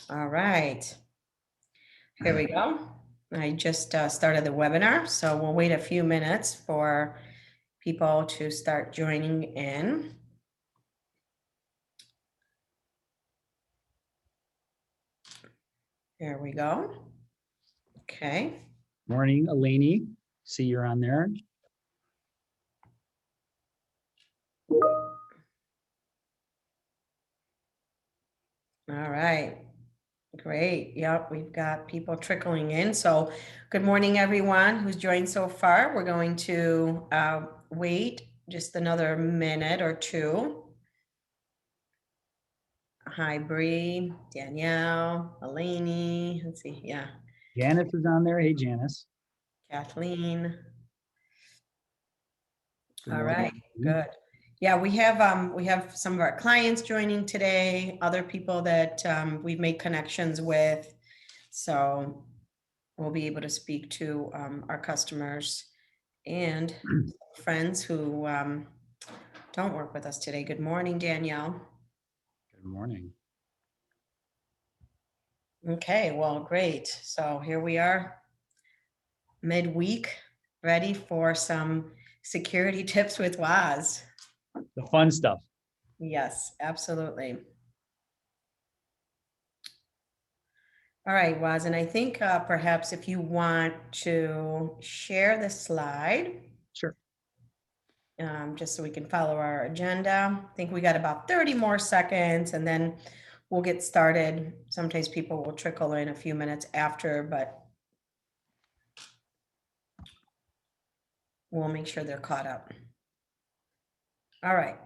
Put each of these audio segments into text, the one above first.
All right, here we go. I just started the webinar, so we'll wait a few minutes for people to start joining in. There we go. Okay. Morning, Eleni. See you're on there. All right. Great. Yep, we've got people trickling in. So good morning, everyone who's joined so far. We're going to wait just another minute or two. Hi, Bree, Danielle, Eleni. Let's see. Yeah. Janice is on there. Hey, Janice. Kathleen. Good All morning. right, good. Yeah, we have some of our clients joining today, other people that we've made connections with. So we'll be able to speak to our customers and friends who don't work with us today. Good morning, Danielle. Good morning. Okay, well, great. So here we are, midweek, ready for some security tips with Waz. The fun stuff. Yes, absolutely. All right, Waz, and I think perhaps if you want to share the slide. Sure. Just so we can follow our agenda. I think we got about 30 more seconds and then we'll get started. Sometimes people will trickle in a few minutes after, but we'll make sure they're caught up. All right,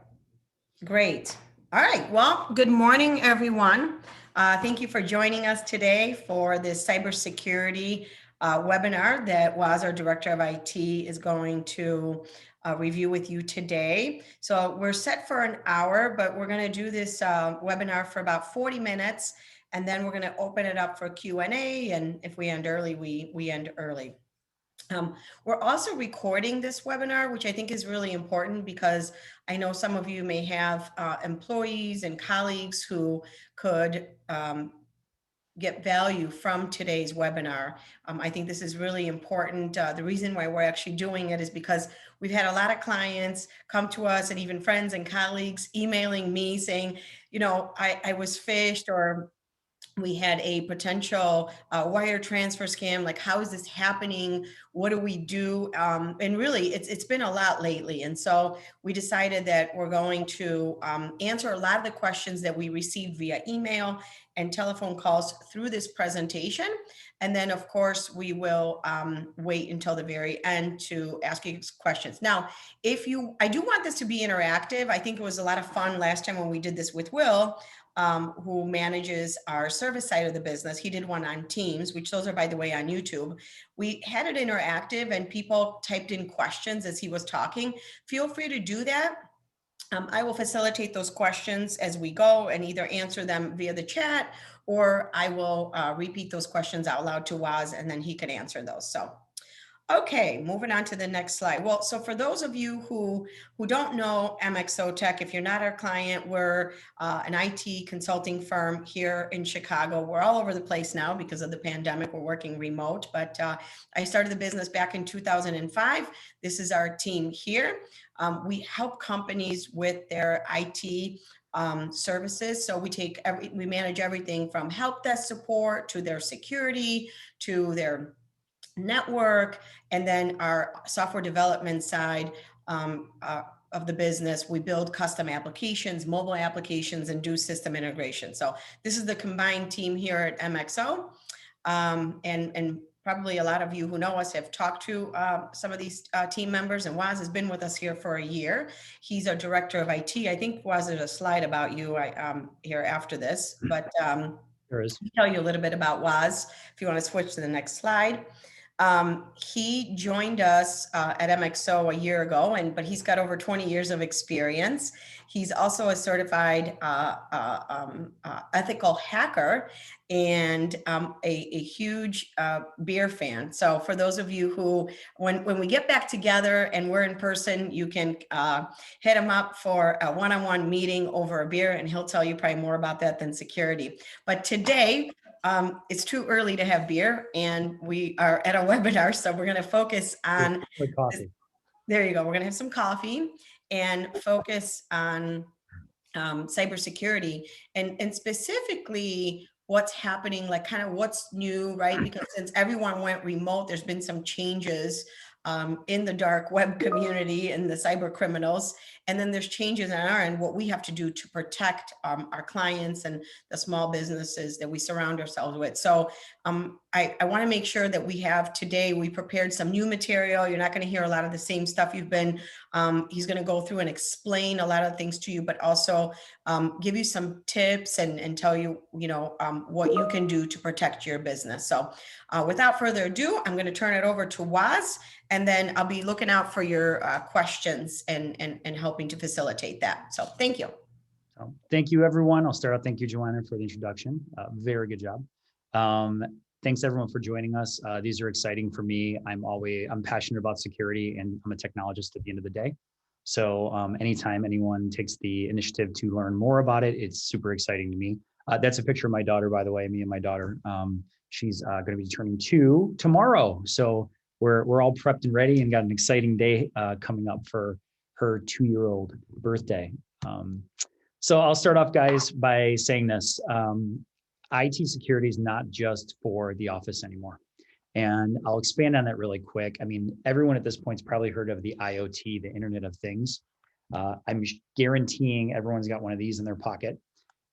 great. All right, well, good morning, everyone. Thank you for joining us today for this cybersecurity webinar that Waz, our Director of IT, is going to review with you today. So we're set for an hour, but we're going to do this webinar for about 40 minutes, and then we're going to open it up for Q&A, and if we end early, we end early. We're also recording this webinar, which I think is really important because I know some of you may have employees and colleagues who could get value from today's webinar. I think this is really important. The reason why we're actually doing it is because we've had a lot of clients come to us and even friends and colleagues emailing me saying, you know, I was phished, or we had a potential wire transfer scam. Like, how is this happening? What do we do? And really, it's been a lot lately. And so we decided that we're going to answer a lot of the questions that we received via email and telephone calls through this presentation. And then, of course, we will wait until the very end to ask you questions. Now, I do want this to be interactive. I think it was a lot of fun last time when we did this with Will, who manages our service side of the business. He did one on Teams, which those are, by the way, on YouTube. We had it interactive and people typed in questions as he was talking. Feel free to do that. I will facilitate those questions as we go and either answer them via the chat, or I will repeat those questions out loud to Waz and then he can answer those. So, okay, moving on to the next slide. Well, so for those of you who don't know MXO Tech, if you're not our client, we're an IT consulting firm here in Chicago. We're all over the place now because of the pandemic. We're working remote, but I started the business back in 2005. This is our team here. We help companies with their IT services. So we manage everything from help desk support to their security to their network, and then our software development side of the business. We build custom applications, mobile applications, and do system integration. So this is the combined team here at MXO. And probably a lot of you who know us have talked to some of these team members, and Waz has been with us here for a year. He's our Director of IT. I think, Waz, there's a slide about you here after this, but there is. tell you a little bit about Waz if you want to switch to the next slide. He joined us at MXO a year ago, but he's got over 20 years of experience. He's also a certified ethical hacker and a huge beer fan. So for those of you who, when we get back together and we're in person, you can hit him up for a one-on-one meeting over a beer, and he'll tell you probably more about that than security. But today, it's too early to have beer, and we are at a webinar, so we're going to focus on Like coffee. There you go. We're going to have some coffee and focus on cybersecurity and specifically what's happening, like kind of what's new, right? Because since everyone went remote, there's been some changes in the dark web community and the cyber criminals. And then there's changes on our end, what we have to do to protect our clients and the small businesses that we surround ourselves with. So I want to make sure that we have today, we prepared some new material. You're not going to hear a lot of the same stuff you've been. He's going to go through and explain a lot of things to you, but also give you some tips and tell you, what you can do to protect your business. So without further ado, I'm going to turn it over to Waz, and then I'll be looking out for your questions and helping to facilitate that. So thank you. So, thank you, everyone. I'll start out. Thank you, Joanna, for the introduction. Very good job. Thanks everyone for joining us. These are exciting for me. I'm passionate about security, and I'm a technologist at the end of the day. So anytime anyone takes the initiative to learn more about it, it's super exciting to me. That's a picture of my daughter, by the way, me and my daughter. She's going to be turning 2 tomorrow. So we're all prepped and ready and got an exciting day coming up for her 2-year-old birthday. So I'll start off, guys, by saying this. IT security is not just for the office anymore. And I'll expand on that really quick. I mean, everyone at this point's probably heard of the IoT, the Internet of Things. I'm guaranteeing everyone's got one of these in their pocket.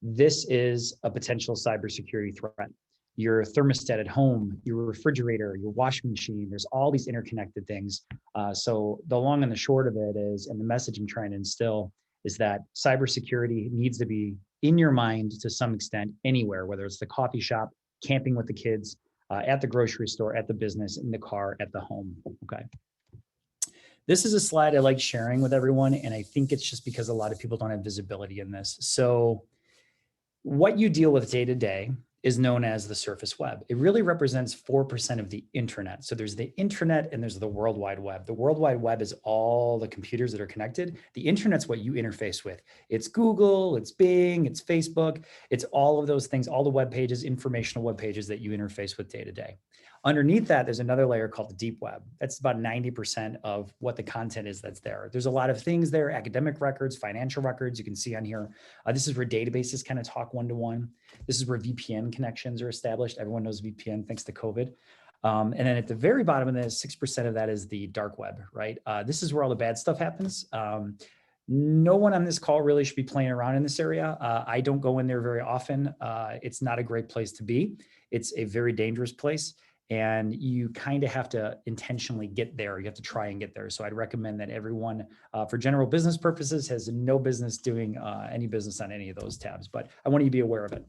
This is a potential cybersecurity threat. Your thermostat at home, your refrigerator, your washing machine, there's all these interconnected things. So the long and the short of it is, and the message I'm trying to instill is that cybersecurity needs to be in your mind to some extent anywhere, whether it's the coffee shop, camping with the kids, at the grocery store, at the business, in the car, at the home, okay? This is a slide I like sharing with everyone, and I think it's just because a lot of people don't have visibility in this. So what you deal with day to day is known as the surface web. It really represents 4% of the internet. So there's the internet and there's the World Wide Web. The World Wide Web is all the computers that are connected. The internet's what you interface with. It's Google, it's Bing, it's Facebook, it's all of those things, all the web pages, informational web pages that you interface with day to day. Underneath that, there's another layer called the deep web. That's about 90% of what the content is that's there. There's a lot of things there, academic records, financial records, you can see on here. This is where databases kind of talk one-to-one. This is where VPN connections are established. Everyone knows VPN thanks to COVID. And then at the very bottom of this, 6% of that is the dark web, right? This is where all the bad stuff happens. No one on this call really should be playing around in this area. I don't go in there very often. It's not a great place to be. It's a very dangerous place. And you kind of have to intentionally get there. You have to try and get there. So I'd recommend that everyone, for general business purposes, has no business doing any business on any of those tabs, but I want you to be aware of it.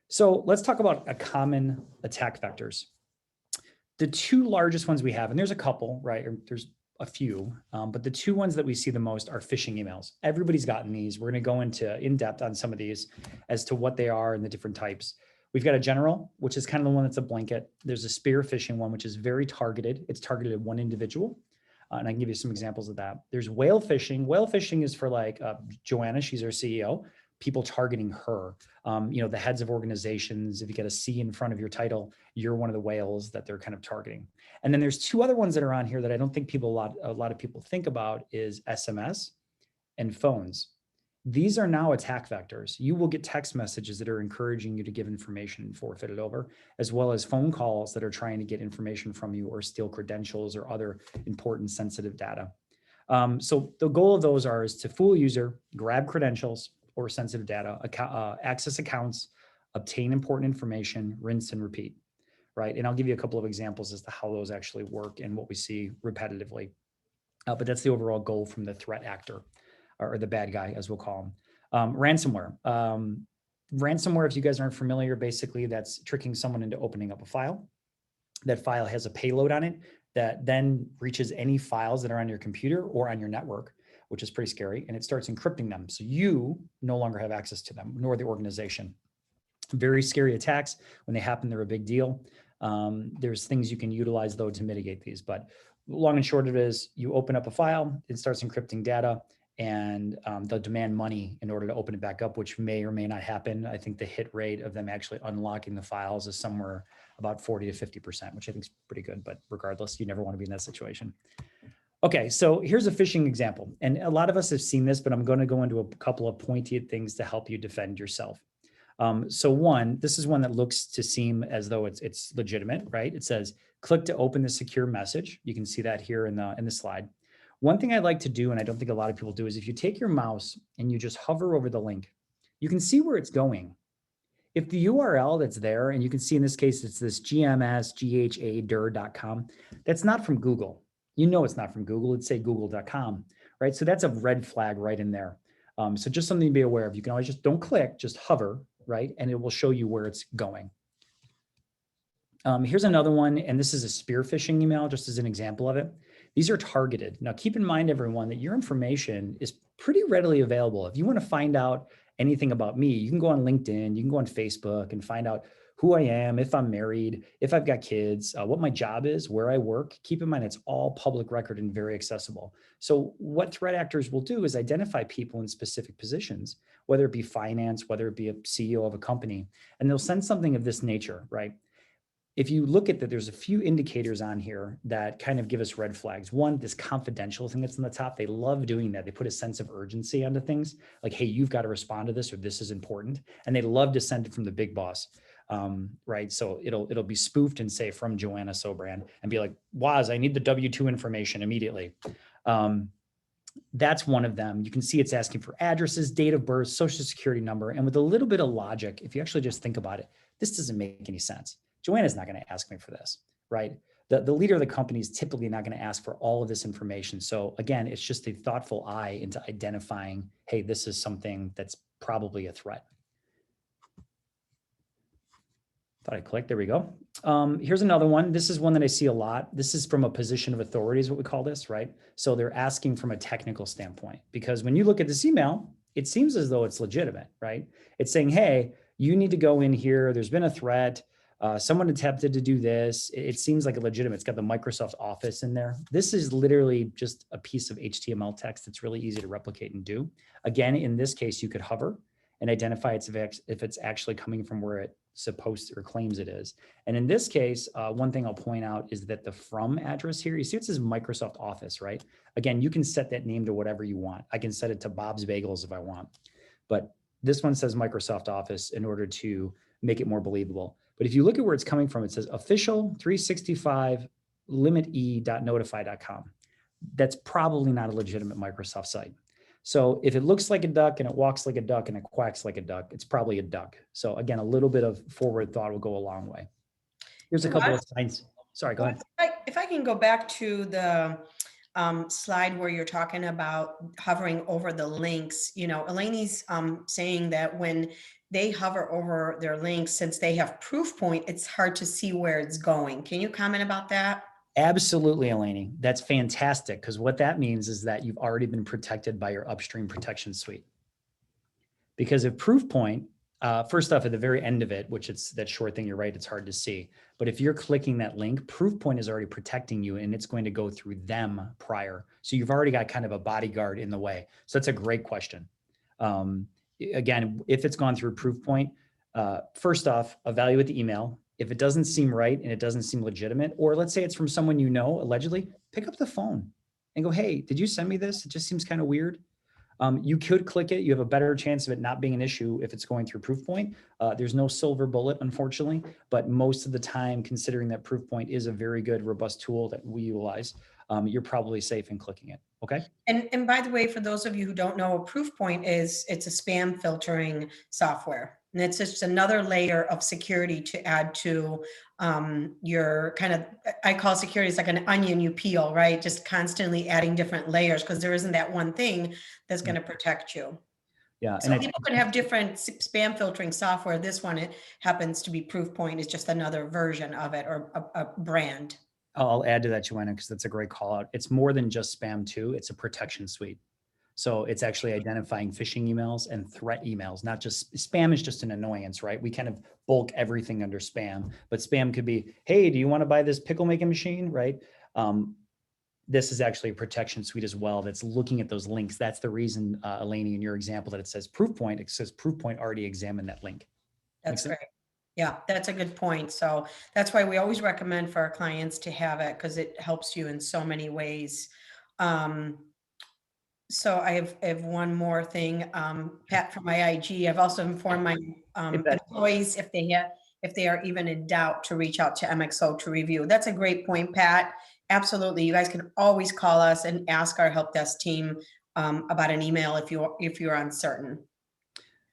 So let's talk about a common attack vectors. The 2 largest ones we have, and there's a couple, right? There's a few, but the 2 ones that we see the most are phishing emails. Everybody's gotten these. We're going to go into in depth on some of these as to what they are and the different types. We've got a general, which is kind of the one that's a blanket. There's a spear phishing one, which is very targeted. It's targeted at one individual. And I can give you some examples of that. There's whale phishing. Whale phishing is for like Joanna, she's our CEO, people targeting her. The heads of organizations, if you get a C in front of your title, you're one of the whales that they're kind of targeting. And then there's 2 other ones that are on here that I don't think a lot of people think about is SMS and phones. These are now attack vectors. You will get text messages that are encouraging you to give information and forfeit it over, as well as phone calls that are trying to get information from you or steal credentials or other important sensitive data. So the goal of those is to fool a user, grab credentials or sensitive data, access accounts, obtain important information, rinse and repeat, right? And I'll give you a couple of examples as to how those actually work and what we see repetitively. But that's the overall goal from the threat actor, or the bad guy, as we'll call him. Ransomware. Ransomware, if you guys aren't familiar, basically that's tricking someone into opening up a file. that file has a payload on it that then reaches any files that are on your computer or on your network, which is pretty scary. And it starts encrypting them. So you no longer have access to them, nor the organization. Very scary attacks. When they happen, they're a big deal. There's things you can utilize though to mitigate these, but long and short of it is you open up a file, it starts encrypting data, and they'll demand money in order to open it back up, which may or may not happen. I think the hit rate of them actually unlocking the files is somewhere about 40 to 50%, which I think is pretty good, but regardless, you never want to be in that situation. Okay, so here's a phishing example. And a lot of us have seen this, but I'm going to go into a couple of pointy things to help you defend yourself. So one, this is one that looks to seem as though it's legitimate, right? It says, click to open the secure message. You can see that here in the slide. One thing I like to do, and I don't think a lot of people do, is if you take your mouse and you just hover over the link, you can see where it's going. If the URL that's there, and you can see in this case, it's this gmsghadir.com, that's not from Google. You know it's not from Google, it'd say google.com, right? So that's a red flag right in there. So just something to be aware of. You can always just don't click, just hover, right? And it will show you where it's going. Here's another one, and this is a spear phishing email, just as an example of it. These are targeted. Now, keep in mind, everyone, that your information is pretty readily available. If you want to find out anything about me, you can go on LinkedIn, you can go on Facebook and find out who I am, if I'm married, if I've got kids, what my job is, where I work. Keep in mind, it's all public record and very accessible. So what threat actors will do is identify people in specific positions, whether it be finance, whether it be a CEO of a company, and they'll send something of this nature, right? If you look at that, there's a few indicators on here that kind of give us red flags. One, this confidential thing that's on the top, they love doing that. They put a sense of urgency onto things like, hey, you've got to respond to this, or this is important. And they love to send it from the big boss, right? So it'll be spoofed and say from Joanna Sobrand and be like, Waz, I need the W-2 information immediately. That's one of them. You can see it's asking for addresses, date of birth, social security number. And with a little bit of logic, if you actually just think about it, this doesn't make any sense. Joanna's not going to ask me for this, right? The leader of the company is typically not going to ask for all of this information. So again, it's just a thoughtful eye into identifying, hey, this is something that's probably a threat. Thought I clicked, there we go. Here's another one. This is one that I see a lot. This is from a position of authority is what we call this, right? So they're asking from a technical standpoint, because when you look at this email, it seems as though it's legitimate, right? It's saying, hey, you need to go in here. There's been a threat. Someone attempted to do this. It seems like a legitimate. It's got the Microsoft Office in there. This is literally just a piece of HTML text that's really easy to replicate and do. Again, in this case, you could hover and identify if it's actually coming from where it supposed to or claims it is. And in this case, one thing I'll point out is that the from address here, you see it says Microsoft Office, right? Again, you can set that name to whatever you want. I can set it to Bob's Bagels if I want, but this one says Microsoft Office in order to make it more believable. But if you look at where it's coming from, it says official 365 limite.notify.com. That's probably not a legitimate Microsoft site. So if it looks like a duck and it walks like a duck and it quacks like a duck, it's probably a duck. So again, a little bit of forward thought will go a long way. Here's a couple of signs. Sorry, go ahead. If I can go back to the slide where you're talking about hovering over the links, you know, Elaine's saying that when they hover over their links, since they have proof point, it's hard to see where it's going. Can you comment about that? Absolutely, Elaine. That's fantastic, because what that means is that you've already been protected by your upstream protection suite. Because if proof point, first off, at the very end of it, which it's that short thing, you're right, it's hard to see. But if you're clicking that link, proof point is already protecting you and it's going to go through them prior. So you've already got kind of a bodyguard in the way. So that's a great question. Again, if it's gone through proof point, first off, evaluate the email. If it doesn't seem right and it doesn't seem legitimate, or let's say it's from someone you know, allegedly, pick up the phone and go, hey, did you send me this? It just seems kind of weird. You could click it. You have a better chance of it not being an issue if it's going through Proofpoint. There's no silver bullet, unfortunately, but most of the time, considering that Proofpoint is a very good, robust tool that we utilize, you're probably safe in clicking it. Okay. And by the way, for those of you who don't know what Proofpoint is, it's a spam filtering software. And it's just another layer of security to add to your kind of, I call security, it's like an onion you peel, right? Just constantly adding different layers because there isn't that one thing that's going to protect you. Yeah, So people can have different spam filtering software. This one, it happens to be Proofpoint, is just another version of it, or a brand. I'll add to that, Joanna, because that's a great call out. It's more than just spam too. It's a protection suite. So it's actually identifying phishing emails and threat emails, not just spam is just an annoyance, right? We kind of bulk everything under spam, but spam could be, hey, do you want to buy this pickle making machine, right? This is actually a protection suite as well that's looking at those links. That's the reason, Elaine, in your example that it says Proofpoint, it says Proofpoint already examined that link. That's great. Yeah, that's a good point. So that's why we always recommend for our clients to have it, because it helps you in so many ways. So I have one more thing, Pat, from my IG. I've also informed my employees, if they are even in doubt, to reach out to MXO to review. That's a great point, Pat. Absolutely. You guys can always call us and ask our help desk team about an email if you're uncertain.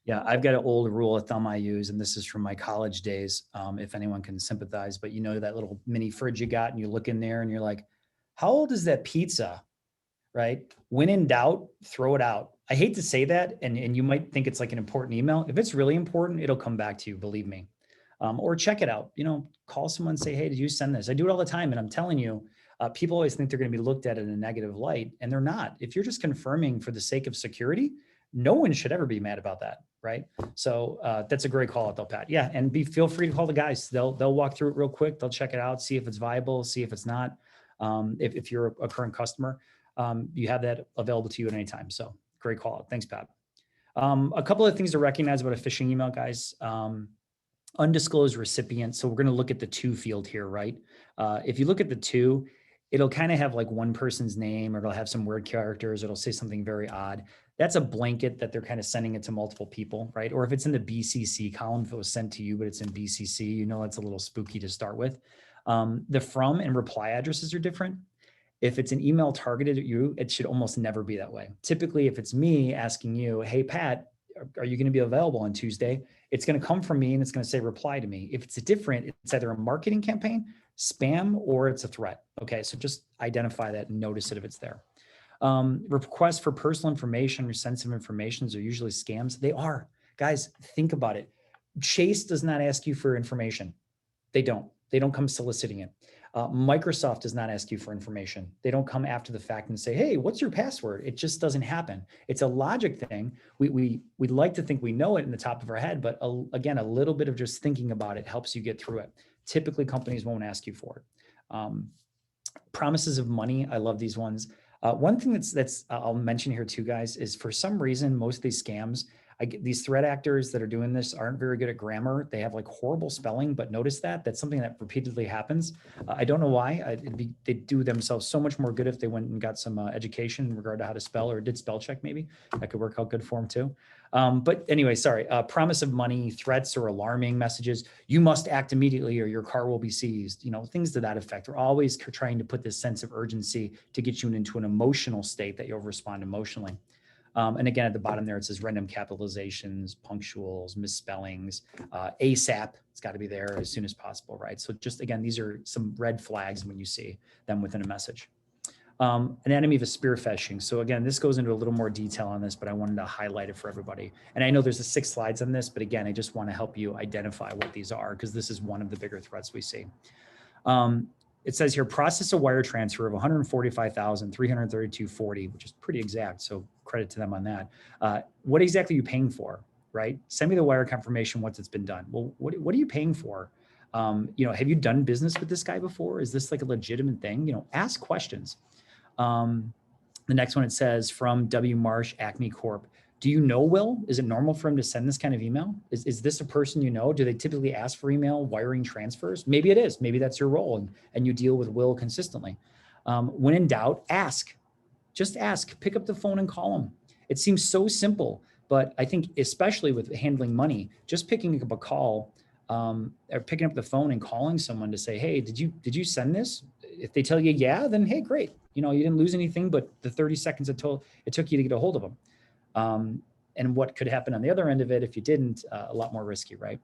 Yeah, I've got an old rule of thumb I use, and this is from my college days, if anyone can sympathize, but you know that little mini fridge you got and you look in there and you're like, how old is that pizza? Right? When in doubt, throw it out. I hate to say that, and you might think it's like an important email. If it's really important, it'll come back to you, believe me. Or check it out. You know, call someone and say, hey, did you send this? I do it all the time, and I'm telling you, people always think they're going to be looked at in a negative light, and they're not. If you're just confirming for the sake of security, no one should ever be mad about that, right? So that's a great call out though, Pat. Yeah, and feel free to call the guys. They'll walk through it real quick. They'll check it out, see if it's viable, see if it's not. If you're a current customer, you have that available to you at any time. So great call out. Thanks, Pat. A couple of things to recognize about a phishing email, guys. Undisclosed recipient. So we're going to look at the to field here, right? If you look at the to, it'll kind of have like one person's name, or it'll have some weird characters. It'll say something very odd. That's a blanket that they're kind of sending it to multiple people, right? Or if it's in the BCC column, if it was sent to you, but it's in BCC, you know, that's a little spooky to start with. The from and reply addresses are different. If it's an email targeted at you, it should almost never be that way. Typically, if it's me asking you, hey, Pat, are you going to be available on Tuesday? It's going to come from me and it's going to say reply to me. If it's different, it's either a marketing campaign, spam, or it's a threat. Okay, so just identify that and notice it if it's there. Requests for personal information or sensitive information are usually scams. They are. Guys, think about it. Chase does not ask you for information. They don't. They don't come soliciting it. Microsoft does not ask you for information. They don't come after the fact and say, hey, what's your password? It just doesn't happen. It's a logic thing. We'd like to think we know it in the top of our head, but again, a little bit of just thinking about it helps you get through it. Typically, companies won't ask you for it. Promises of money. I love these ones. One thing that's I'll mention here too, guys, is for some reason, most of these scams, these threat actors that are doing this aren't very good at grammar. They have like horrible spelling, but notice that's something that repeatedly happens. I don't know why. They'd do themselves so much more good if they went and got some education in regard to how to spell, or did spell check maybe. That could work out good for them too. But anyway, sorry. Promise of money, threats or alarming messages. You must act immediately or your car will be seized. You know, things to that effect. We're always trying to put this sense of urgency to get you into an emotional state that you'll respond emotionally. And again, at the bottom there, it says random capitalizations, punctuals, misspellings, ASAP. It's got to be there as soon as possible, right? So just, again, these are some red flags when you see them within a message. Anatomy of a spear phishing. So again, this goes into a little more detail on this, but I wanted to highlight it for everybody. And I know there's 6 slides on this, but again, I just want to help you identify what these are, because this is one of the bigger threats we see. It says here, process a wire transfer of $145,332.40, which is pretty exact. So credit to them on that. What exactly are you paying for, right? Send me the wire confirmation once it's been done. Well, what are you paying for? You know, have you done business with this guy before? Is this like a legitimate thing? You know, ask questions. The next one, it says from W. Marsh, Acme Corp. Do you know Will? Is it normal for him to send this kind of email? Is this a person you know? Do they typically ask for email wiring transfers? Maybe it is. Maybe that's your role, and you deal with Will consistently. When in doubt, ask. Just ask. Pick up the phone and call him. It seems so simple, but I think especially with handling money, just picking up a call or picking up the phone and calling someone to say, hey, did you send this? If they tell you yeah, then hey, great. You know, you didn't lose anything, but the 30 seconds it took you to get a hold of them. And what could happen on the other end of it if you didn't, a lot more risky, right?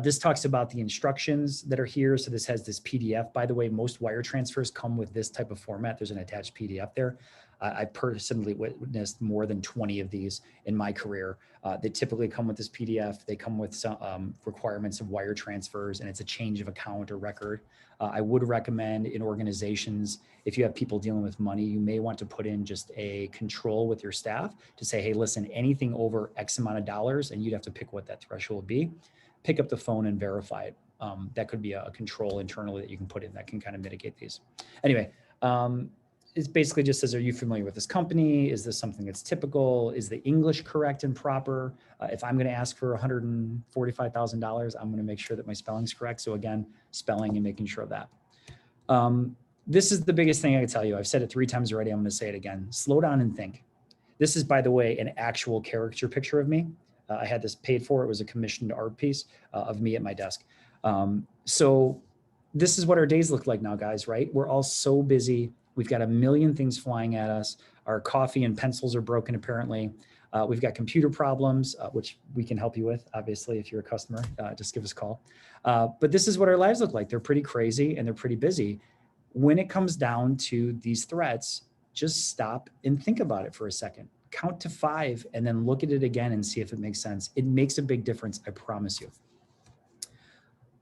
This talks about the instructions that are here. So this has this PDF. By the way, most wire transfers come with this type of format. There's an attached PDF there. I personally witnessed more than 20 of these in my career. They typically come with this PDF. They come with some requirements of wire transfers, and it's a change of account or record. I would recommend in organizations, if you have people dealing with money, you may want to put in just a control with your staff to say, hey, listen, anything over X amount of dollars, and you'd have to pick what that threshold would be, pick up the phone and verify it. That could be a control internally that you can put in that can kind of mitigate these. Anyway, it basically just says, are you familiar with this company? Is this something that's typical? Is the English correct and proper? If I'm going to ask for $145,000, I'm going to make sure that my spelling's correct. So again, spelling and making sure of that. This is the biggest thing I can tell you. I've said it 3 times already. I'm going to say it again. Slow down and think. This is, by the way, an actual caricature picture of me. I had this paid for. It was a commissioned art piece of me at my desk. So this is what our days look like now, guys, right? We're all so busy. We've got a million things flying at us. Our coffee and pencils are broken, apparently. We've got computer problems, which we can help you with, obviously, if you're a customer, just give us a call. But this is what our lives look like. They're pretty crazy and they're pretty busy. When it comes down to these threats, just stop and think about it for a second. Count to 5 and then look at it again and see if it makes sense. It makes a big difference, I promise you.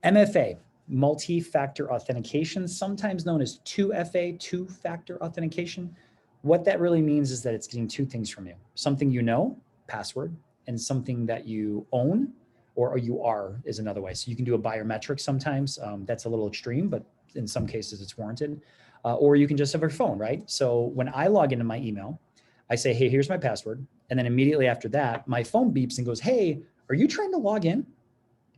MFA, multi-factor authentication, sometimes known as 2FA, two-factor authentication. What that really means is that it's getting 2 things from you. Something you know, password, and something that you own, or you are is another way. So you can do a biometric sometimes. That's a little extreme, but in some cases it's warranted. Or you can just have your phone, right? So when I log into my email, I say, hey, here's my password. And then immediately after that, my phone beeps and goes, hey, are you trying to log in?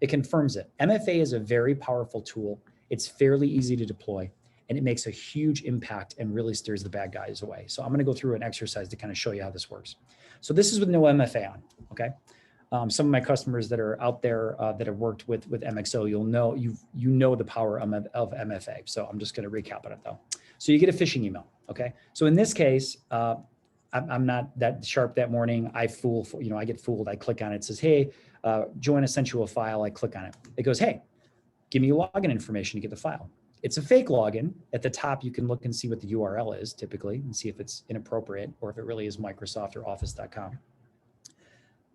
It confirms it. MFA is a very powerful tool. It's fairly easy to deploy, and it makes a huge impact and really steers the bad guys away. So I'm going to go through an exercise to kind of show you how this works. So this is with no MFA on, okay? Some of my customers that are out there that have worked with MXO, you know the power of MFA. So I'm just going to recap on it though. So you get a phishing email, okay? So in this case, I'm not that sharp that morning. I get fooled. I click on it. It says, hey, Joanna sent you a file. I click on it. It goes, hey, give me your login information to get the file. It's a fake login. At the top, you can look and see what the URL is typically and see if it's inappropriate or if it really is Microsoft or Office.com.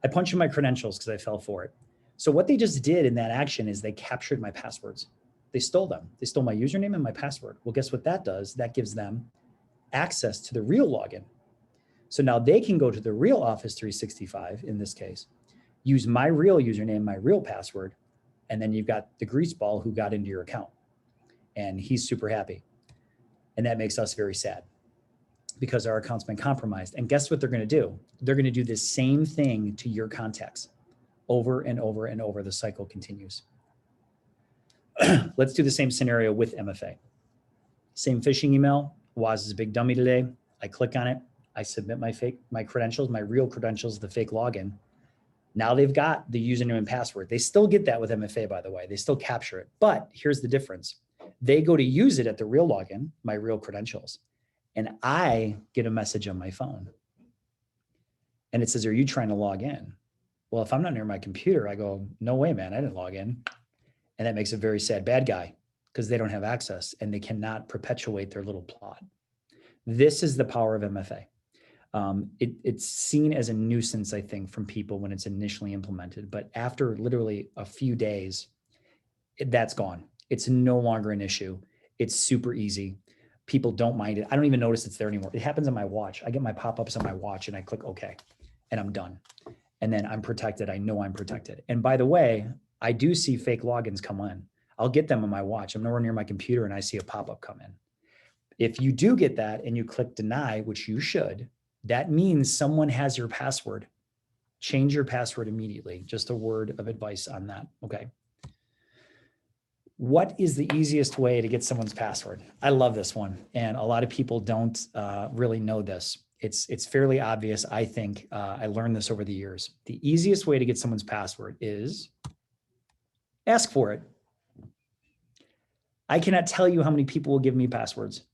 I punch in my credentials because I fell for it. So what they just did in that action is they captured my passwords. They stole them. They stole my username and my password. Well, guess what that does? That gives them access to the real login. So now they can go to the real Office 365, in this case, use my real username, my real password, and then you've got the greaseball who got into your account. And he's super happy. And that makes us very sad because our account's been compromised. And guess what they're going to do? They're going to do the same thing to your contacts over and over and over. The cycle continues. Let's do the same scenario with MFA. Same phishing email. Waz is a big dummy today. I click on it. I submit my credentials, my real credentials, the fake login. Now they've got the username and password. They still get that with MFA, by the way. They still capture it. But here's the difference. They go to use it at the real login, my real credentials, and I get a message on my phone. And it says, are you trying to log in? Well, if I'm not near my computer, I go, no way, man, I didn't log in. And that makes a very sad bad guy because they don't have access and they cannot perpetuate their little plot. This is the power of MFA. It's seen as a nuisance, I think, from people when it's initially implemented. But after literally a few days, that's gone. It's no longer an issue. It's super easy. People don't mind it. I don't even notice it's there anymore. It happens on my watch. I get my pop-ups on my watch and I click OK, and I'm done. And then I'm protected. I know I'm protected. And by the way, I do see fake logins come in. I'll get them on my watch. I'm nowhere near my computer and I see a pop-up come in. If you do get that and you click deny, which you should, that means someone has your password. Change your password immediately. Just a word of advice on that. Okay. What is the easiest way to get someone's password? I love this one. And a lot of people don't really know this. It's fairly obvious. I think I learned this over the years. The easiest way to get someone's password is ask for it. I cannot tell you how many people will give me passwords.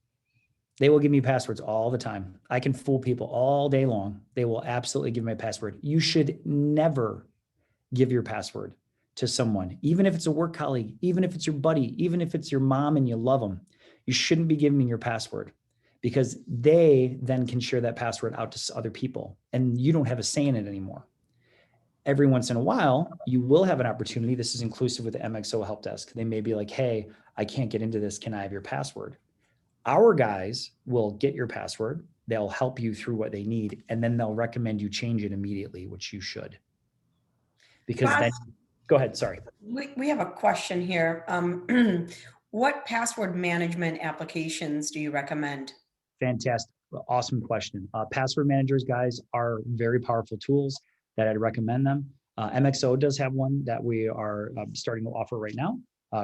They will give me passwords all the time. I can fool people all day long. They will absolutely give me a password. You should never give your password to someone, even if it's a work colleague, even if it's your buddy, even if it's your mom and you love them. You shouldn't be giving me your password because they then can share that password out to other people and you don't have a say in it anymore. Every once in a while, you will have an opportunity. This is inclusive with the MXO help desk. They may be like, hey, I can't get into this. Can I have your password? Our guys will get your password. They'll help you through what they need, and then they'll recommend you change it immediately, which you should. Because then, go ahead, sorry. We have a question here. What password management applications do you recommend? Fantastic. Awesome question. Password managers, guys, are very powerful tools that I'd recommend them. MXO does have one that we are starting to offer right now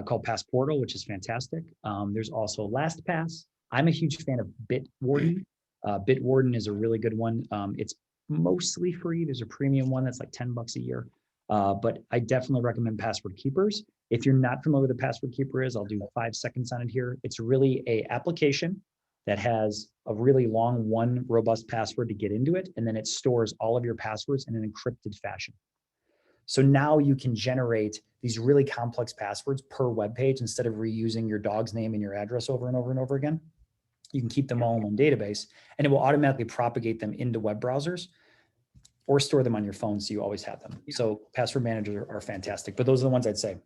called Passportal, which is fantastic. There's also LastPass. I'm a huge fan of Bitwarden. Bitwarden is a really good one. It's mostly free. There's a premium one that's like $10 a year. But I definitely recommend Password Keepers. If you're not familiar with what a Password Keeper is, I'll do 5 seconds on it here. It's really a application that has a really long one robust password to get into it, and then it stores all of your passwords in an encrypted fashion. So now you can generate these really complex passwords per web page instead of reusing your dog's name and your address over and over and over again. You can keep them all in one database, and it will automatically propagate them into web browsers or store them on your phone so you always have them. Yeah. So password managers are fantastic, but those are the ones I'd say.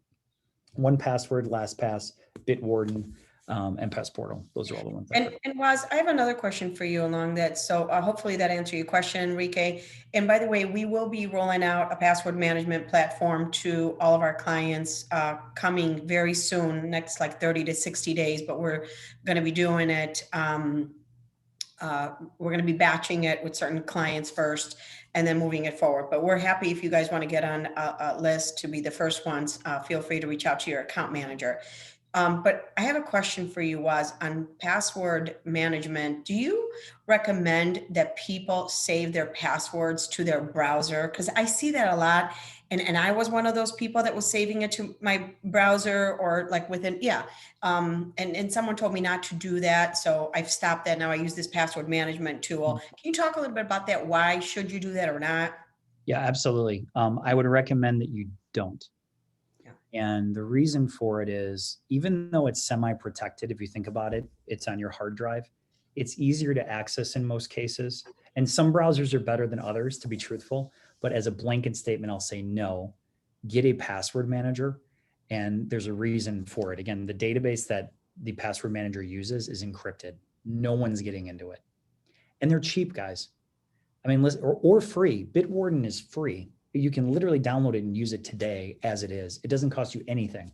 1Password, LastPass, Bitwarden, and Passportal. Those are all the ones. And Waz, I have another question for you along that. So hopefully that answered your question, Enrique. And by the way, we will be rolling out a password management platform to all of our clients coming very soon, next like 30 to 60 days, but we're going to be doing it. We're going to be batching it with certain clients first and then moving it forward. But we're happy if you guys want to get on a list to be the first ones, feel free to reach out to your account manager. But I have a question for you, Waz, on password management. Do you recommend that people save their passwords to their browser? Because I see that a lot. And I was one of those people that was saving it to my browser or like within, yeah. And someone told me not to do that. So I've stopped that. Now I use this password management tool. Can you talk a little bit about that? Why should you do that or not? Yeah, absolutely. I would recommend that you don't. And the reason for it is, even though it's semi-protected, if you think about it, it's on your hard drive. It's easier to access in most cases. And some browsers are better than others, to be truthful. But as a blanket statement, I'll say no. Get a password manager. And there's a reason for it. Again, the database that the password manager uses is encrypted. No one's getting into it. And they're cheap, guys. I mean, or free. Bitwarden is free. You can literally download it and use it today as it is. It doesn't cost you anything.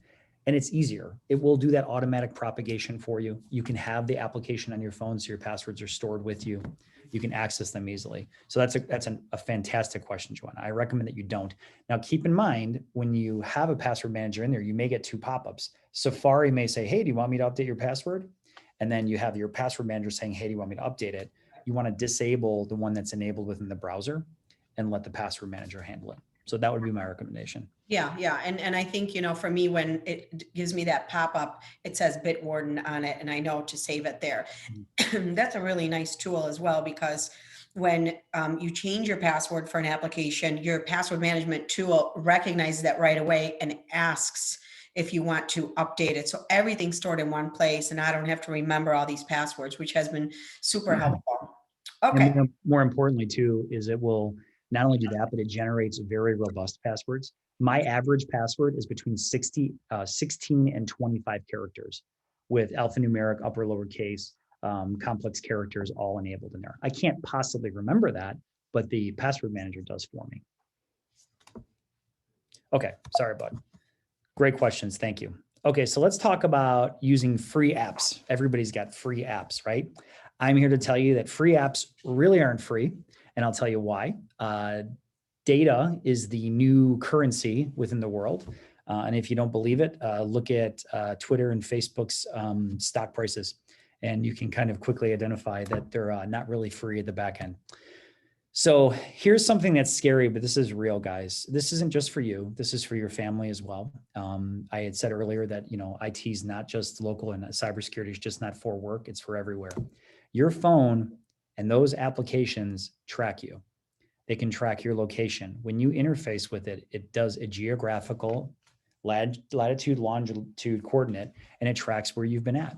And it's easier. It will do that automatic propagation for you. You can have the application on your phone so your passwords are stored with you. You can access them easily. So that's a fantastic question, Joanna. I recommend that you don't. Now, keep in mind, when you have a password manager in there, you may get 2 pop-ups. Safari may say, hey, do you want me to update your password? And then you have your password manager saying, hey, do you want me to update it? You want to disable the one that's enabled within the browser and let the password manager handle it. So that would be my recommendation. Yeah, yeah. And I think, for me, when it gives me that pop-up, it says Bitwarden on it, and I know to save it there. That's a really nice tool as well, because when you change your password for an application, your password management tool recognizes that right away and asks if you want to update it. So everything's stored in one place, and I don't have to remember all these passwords, which has been super helpful. Okay. And more importantly, too, is it will not only do that, but it generates very robust passwords. My average password is between 16 and 25 characters with alphanumeric, upper lowercase, complex characters all enabled in there. I can't possibly remember that, but the password manager does for me. Okay, sorry, bud. Great questions, thank you. Okay, so let's talk about using free apps. Everybody's got free apps, right? I'm here to tell you that free apps really aren't free, and I'll tell you why. Data is the new currency within the world. And if you don't believe it, look at Twitter and Facebook's stock prices, and you can kind of quickly identify that they're not really free at the back end. So here's something that's scary, but this is real, guys. This isn't just for you. This is for your family as well. I had said earlier that, IT is not just local, and cybersecurity is just not for work. It's for everywhere. Your phone and those applications track you. They can track your location. When you interface with it, it does a geographical latitude, longitude coordinate, and it tracks where you've been at.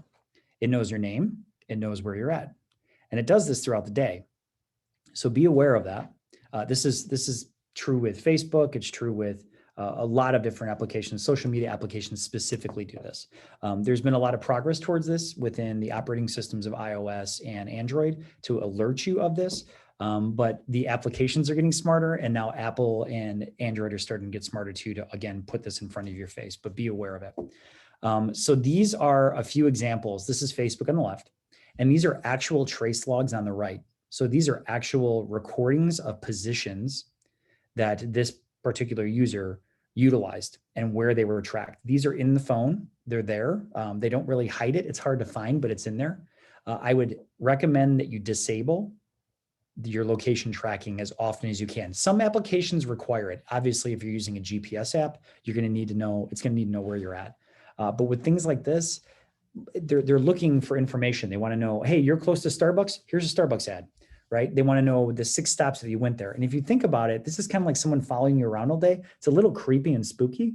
It knows your name. It knows where you're at. And it does this throughout the day. So be aware of that. This is true with Facebook. It's true with a lot of different applications. Social media applications specifically do this. There's been a lot of progress towards this within the operating systems of iOS and Android to alert you of this. But the applications are getting smarter, and now Apple and Android are starting to get smarter too, to again put this in front of your face, but be aware of it. So these are a few examples. This is Facebook on the left, and these are actual trace logs on the right. So these are actual recordings of positions that this particular user utilized and where they were tracked. These are in the phone. They're there. They don't really hide it. It's hard to find, but it's in there. I would recommend that you disable your location tracking as often as you can. Some applications require it. Obviously, if you're using a GPS app, you're going to need to know, it's going to need to know where you're at. But with things like this, they're looking for information. They want to know, hey, you're close to Starbucks. Here's a Starbucks ad, right? They want to know the 6 stops that you went there. And if you think about it, this is kind of like someone following you around all day. It's a little creepy and spooky.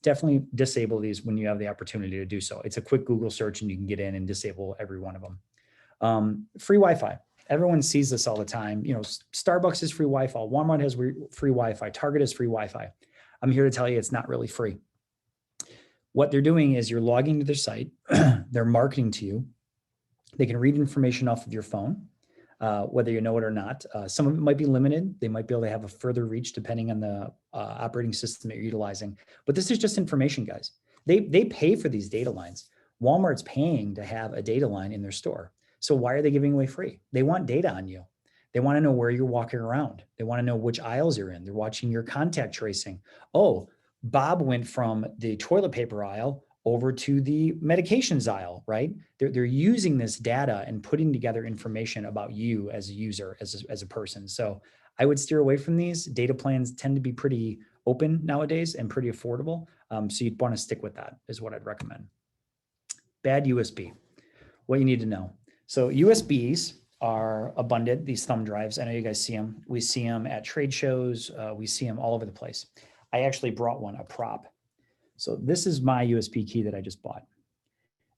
Definitely disable these when you have the opportunity to do so. It's a quick Google search and you can get in and disable every one of them. Free Wi-Fi. Everyone sees this all the time. You know, Starbucks is free Wi-Fi. Walmart has free Wi-Fi. Target has free Wi-Fi. I'm here to tell you it's not really free. What they're doing is you're logging to their site. They're marketing to you. They can read information off of your phone, whether you know it or not. Some of it might be limited. They might be able to have a further reach depending on the operating system that you're utilizing. But this is just information, guys. They pay for these data lines. Walmart's paying to have a data line in their store. So why are they giving away free? They want data on you. They want to know where you're walking around. They want to know which aisles you're in. They're watching your contact tracing. Oh, Bob went from the toilet paper aisle over to the medications aisle, right? They're using this data and putting together information about you as a user, as a person. So I would steer away from these. Data plans tend to be pretty open nowadays and pretty affordable. So you'd want to stick with that is what I'd recommend. Bad USB, what you need to know. So USBs are abundant, these thumb drives. I know you guys see them. We see them at trade shows. We see them all over the place. I actually brought one, a prop. So this is my USB key that I just bought.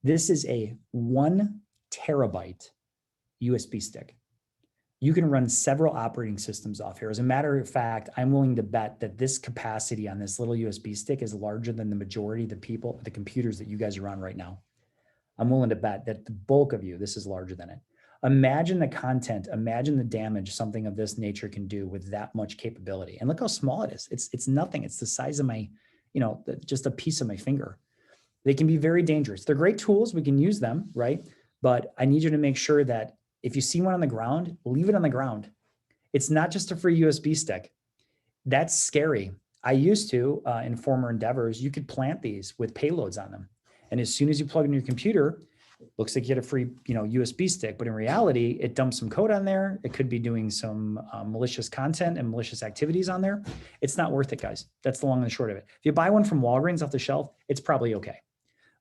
This is a 1 terabyte USB stick. You can run several operating systems off here. As a matter of fact, I'm willing to bet that this capacity on this little USB stick is larger than the majority of the computers that you guys are on right now. I'm willing to bet that the bulk of you, this is larger than it. Imagine the content, imagine the damage something of this nature can do with that much capability. And look how small it is. It's nothing. It's the size of my, just a piece of my finger. They can be very dangerous. They're great tools. We can use them, right? But I need you to make sure that if you see one on the ground, leave it on the ground. It's not just a free USB stick. That's scary. I used to, in former endeavors, you could plant these with payloads on them. And as soon as you plug in your computer, it looks like you get a free, USB stick, but in reality, it dumps some code on there. It could be doing some malicious content and malicious activities on there. It's not worth it, guys. That's the long and the short of it. If you buy one from Walgreens off the shelf, it's probably okay.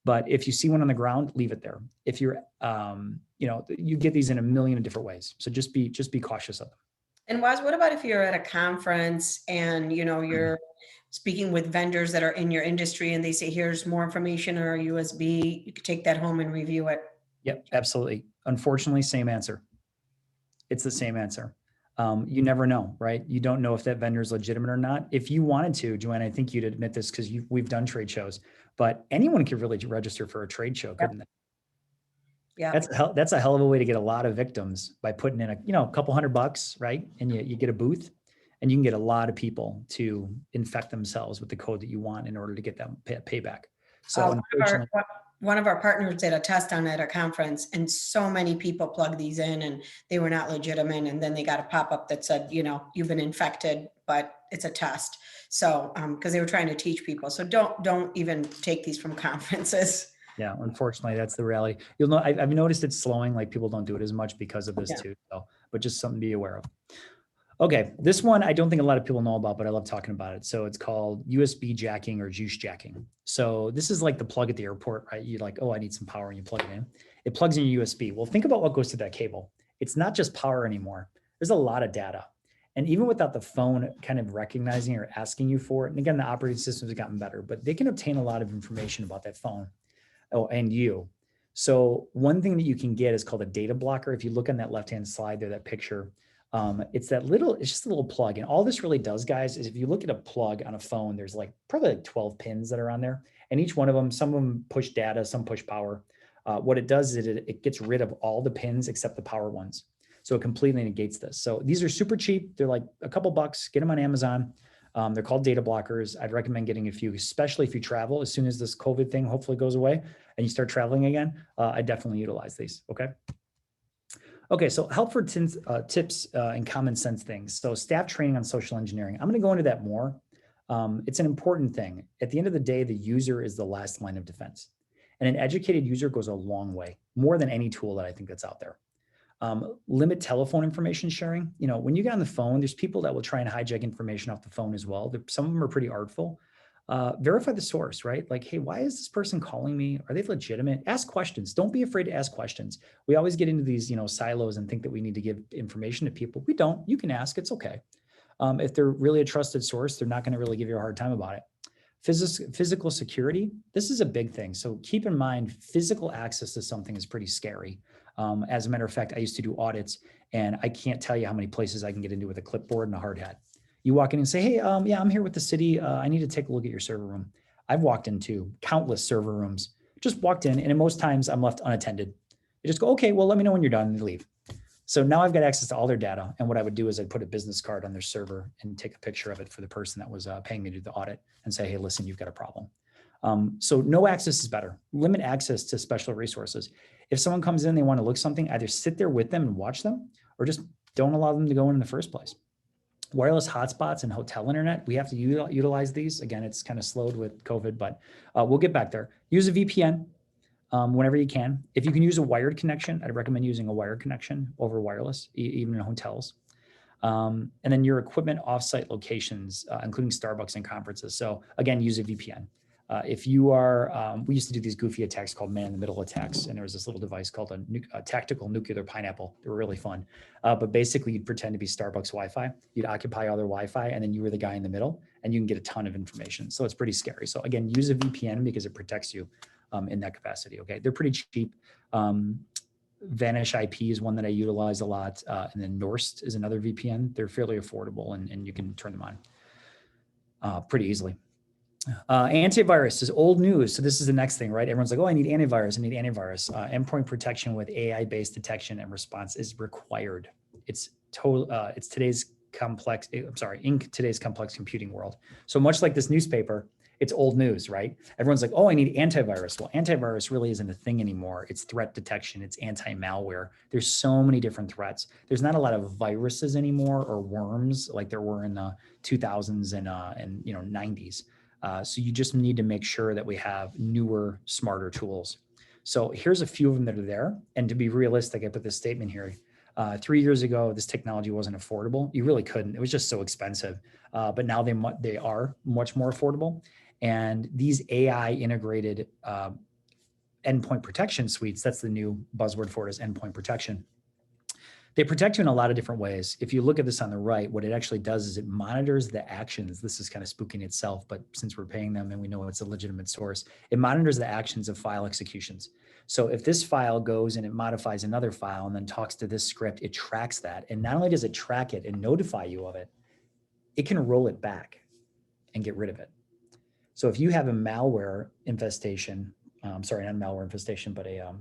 But if you see one on the ground, leave it there. If you're, you get these in a million of different ways. So just be cautious of them. And Waz, what about if you're at a conference and, you're speaking with vendors that are in your industry and they say, here's more information or a USB, you could take that home and review it. Yep, absolutely. Unfortunately, same answer. It's the same answer. You never know, right? You don't know if that vendor is legitimate or not. If you wanted to, Joanne, I think you'd admit this because we've done trade shows, but anyone could really register for a trade show, couldn't they? Yeah. That's a hell of a way to get a lot of victims by putting in a couple $100, right? And you get a booth and you can get a lot of people to infect themselves with the code that you want in order to get them payback. So one of our partners did a test on at a conference and so many people plugged these in and they were not legitimate. And then they got a pop-up that said, you've been infected, but it's a test. So, because they were trying to teach people. So don't even take these from conferences. Yeah, unfortunately, that's the reality. You'll know, I've noticed it's slowing, like people don't do it as much because of this too. So, but just something to be aware of. Okay, this one I don't think a lot of people know about, but I love talking about it. So it's called USB jacking or juice jacking. So this is like the plug at the airport, right? You're like, oh, I need some power, and you plug it in. It plugs in your USB. Well, think about what goes to that cable. It's not just power anymore. There's a lot of data. And even without the phone kind of recognizing or asking you for it, and again, the operating systems have gotten better, but they can obtain a lot of information about that phone. Oh, and you. So one thing that you can get is called a data blocker. If you look on that left-hand slide there, that picture, it's just a little plug. And all this really does, guys, is if you look at a plug on a phone, there's like probably like 12 pins that are on there. And each one of them, some of them push data, some push power. What it does is it gets rid of all the pins except the power ones. So it completely negates this. So these are super cheap. They're like a couple bucks. Get them on Amazon. They're called data blockers. I'd recommend getting a few, especially if you travel. As soon as this COVID thing hopefully goes away and you start traveling again, I definitely utilize these. Okay. Okay, so helpful tips and common sense things. So staff training on social engineering. I'm going to go into that more. It's an important thing. At the end of the day, the user is the last line of defense. And an educated user goes a long way, more than any tool that I think that's out there. Limit telephone information sharing. You know, when you get on the phone, there's people that will try and hijack information off the phone as well. Some of them are pretty artful. Verify the source, right? Like, hey, why is this person calling me? Are they legitimate? Ask questions. Don't be afraid to ask questions. We always get into these, silos and think that we need to give information to people. We don't. You can ask. It's okay. If they're really a trusted source, they're not going to really give you a hard time about it. Physical security. This is a big thing. So keep in mind, physical access to something is pretty scary. As a matter of fact, I used to do audits, and I can't tell you how many places I can get into with a clipboard and a hard hat. You walk in and say, hey, yeah, I'm here with the city. I need to take a look at your server room. I've walked into countless server rooms, just walked in, and in most times I'm left unattended. They just go, okay, well, let me know when you're done, and they leave. So now I've got access to all their data. And what I would do is I'd put a business card on their server and take a picture of it for the person that was paying me to do the audit and say, hey, listen, you've got a problem. So no access is better. Limit access to special resources. If someone comes in, they want to look something, either sit there with them and watch them, or just don't allow them to go in the first place. Wireless hotspots and hotel internet, we have to utilize these. Again, it's kind of slowed with COVID, but we'll get back there. Use a VPN whenever you can. If you can use a wired connection, I'd recommend using a wired connection over wireless, even in hotels. And then your equipment offsite locations, including Starbucks and conferences. So again, use a VPN. If you are, we used to do these goofy attacks called man-in-the-middle attacks, and there was this little device called a tactical nuclear pineapple. They were really fun. But basically, you'd pretend to be Starbucks Wi-Fi. You'd occupy other Wi-Fi, and then you were the guy in the middle, and you can get a ton of information. So it's pretty scary. So again, use a VPN because it protects you in that capacity. Okay, they're pretty cheap. Vanish IP is one that I utilize a lot, and then Norst is another VPN. They're fairly affordable, and you can turn them on pretty easily. Antivirus is old news. So this is the next thing, right? Everyone's like, oh, I need antivirus. I need antivirus. Endpoint protection with AI-based detection and response is required. It's today's complex, in today's complex computing world. So much like this newspaper, it's old news, right? Everyone's like, oh, I need antivirus. Well, antivirus really isn't a thing anymore. It's threat detection. It's anti-malware. There's so many different threats. There's not a lot of viruses anymore or worms like there were in the 2000s and 90s. So you just need to make sure that we have newer, smarter tools. So here's a few of them that are there. And to be realistic, I put this statement here. 3 years ago, this technology wasn't affordable. You really couldn't. It was just so expensive. But now they are much more affordable. And these AI integrated endpoint protection suites, that's the new buzzword for it, is endpoint protection. They protect you in a lot of different ways. If you look at this on the right, what it actually does is it monitors the actions. This is kind of spooking itself, but since we're paying them and we know it's a legitimate source, it monitors the actions of file executions. So if this file goes and it modifies another file and then talks to this script, it tracks that. And not only does it track it and notify you of it, it can roll it back and get rid of it. So if you have a malware infestation, sorry, not malware infestation, but a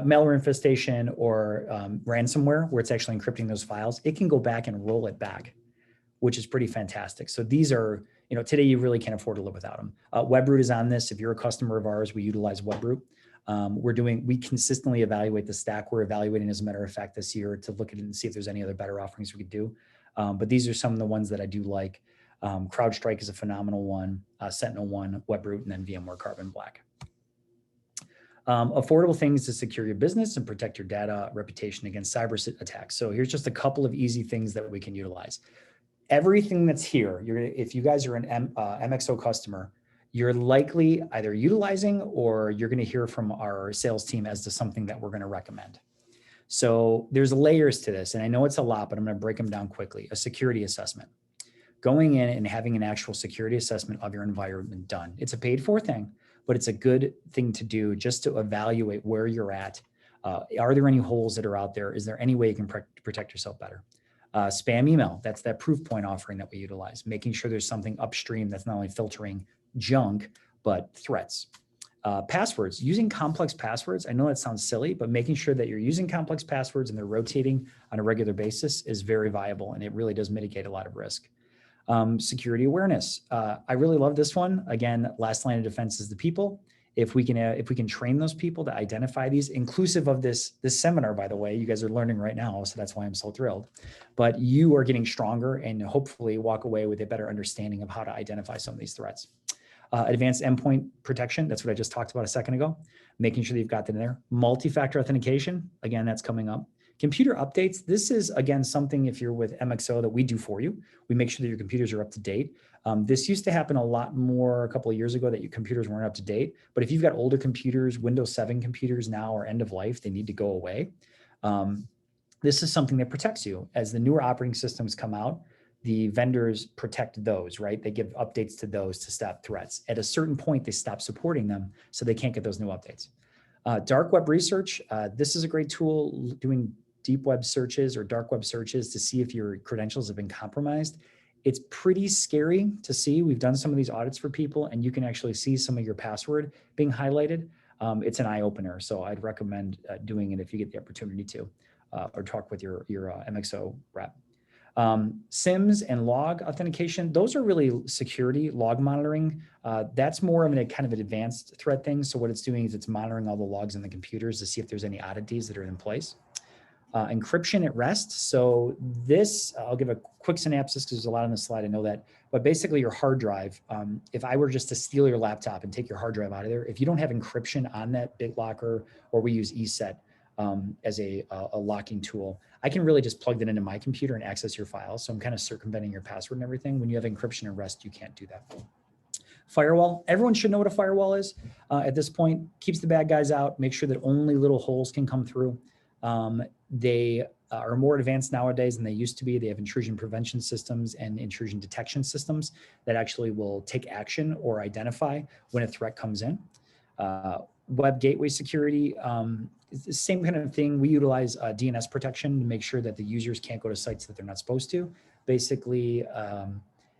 malware infestation or ransomware, where it's actually encrypting those files, it can go back and roll it back, which is pretty fantastic. So these are, today you really can't afford to live without them. Webroot is on this. If you're a customer of ours, we utilize Webroot. We consistently evaluate the stack. We're evaluating, as a matter of fact, this year to look at it and see if there's any other better offerings we could do. But these are some of the ones that I do like. CrowdStrike is a phenomenal one, SentinelOne, Webroot, and then VMware Carbon Black. Affordable things to secure your business and protect your data reputation against cyber attacks. So here's just a couple of easy things that we can utilize. Everything that's here, if you guys are an MXO customer, you're likely either utilizing or you're going to hear from our sales team as to something that we're going to recommend. So there's layers to this, and I know it's a lot, but I'm going to break them down quickly. A security assessment. Going in and having an actual security assessment of your environment done. It's a paid for thing, but it's a good thing to do just to evaluate where you're at. Are there any holes that are out there? Is there any way you can protect yourself better? Spam email, that's that proof point offering that we utilize, making sure there's something upstream that's not only filtering junk, but threats. Passwords, using complex passwords. I know that sounds silly, but making sure that you're using complex passwords and they're rotating on a regular basis is very viable, and it really does mitigate a lot of risk. Security awareness. I really love this one. Again, last line of defense is the people. If we can train those people to identify these, inclusive of this seminar, by the way, you guys are learning right now, so that's why I'm so thrilled. But you are getting stronger and hopefully walk away with a better understanding of how to identify some of these threats. Advanced endpoint protection, that's what I just talked about a second ago, making sure that you've got that in there. Multi-factor authentication, again, that's coming up. Computer updates, this is, again, something if you're with MXO that we do for you. We make sure that your computers are up to date. This used to happen a lot more a couple of years ago that your computers weren't up to date. But if you've got older computers, Windows 7 computers now are end of life, they need to go away. This is something that protects you. As the newer operating systems come out, the vendors protect those, right? They give updates to those to stop threats. At a certain point, they stop supporting them, so they can't get those new updates. Dark web research, this is a great tool, doing deep web searches or dark web searches to see if your credentials have been compromised. It's pretty scary to see. We've done some of these audits for people, and you can actually see some of your password being highlighted. It's an eye opener, so I'd recommend doing it if you get the opportunity to, or talk with your MXO rep. SIMs and log authentication, those are really security log monitoring. That's more of a kind of an advanced threat thing. So what it's doing is it's monitoring all the logs in the computers to see if there's any oddities that are in place. Encryption at rest. So this, I'll give a quick synopsis because there's a lot on the slide, I know that, but basically your hard drive, if I were just to steal your laptop and take your hard drive out of there, if you don't have encryption on that BitLocker, or we use ESET as a locking tool, I can really just plug that into my computer and access your files. So I'm kind of circumventing your password and everything. When you have encryption at rest, you can't do that. Firewall, everyone should know what a firewall is at this point. Keeps the bad guys out, make sure that only little holes can come through. They are more advanced nowadays than they used to be. They have intrusion prevention systems and intrusion detection systems that actually will take action or identify when a threat comes in. Web gateway security, it's the same kind of thing. We utilize DNS protection to make sure that the users can't go to sites that they're not supposed to. Basically,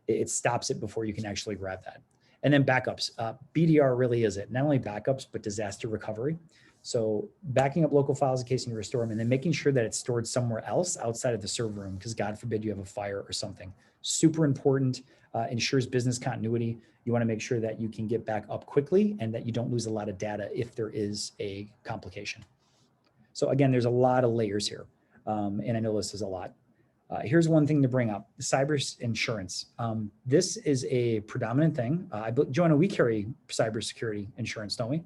it stops it before you can actually grab that. And then backups. BDR really is it. Not only backups, but disaster recovery. So backing up local files in case you restore them, and then making sure that it's stored somewhere else outside of the server room, because God forbid you have a fire or something. Super important, ensures business continuity. You want to make sure that you can get back up quickly and that you don't lose a lot of data if there is a complication. So again, there's a lot of layers here, and I know this is a lot. Here's one thing to bring up, cyber insurance. This is a predominant thing. Joanna, we carry cybersecurity insurance, don't we?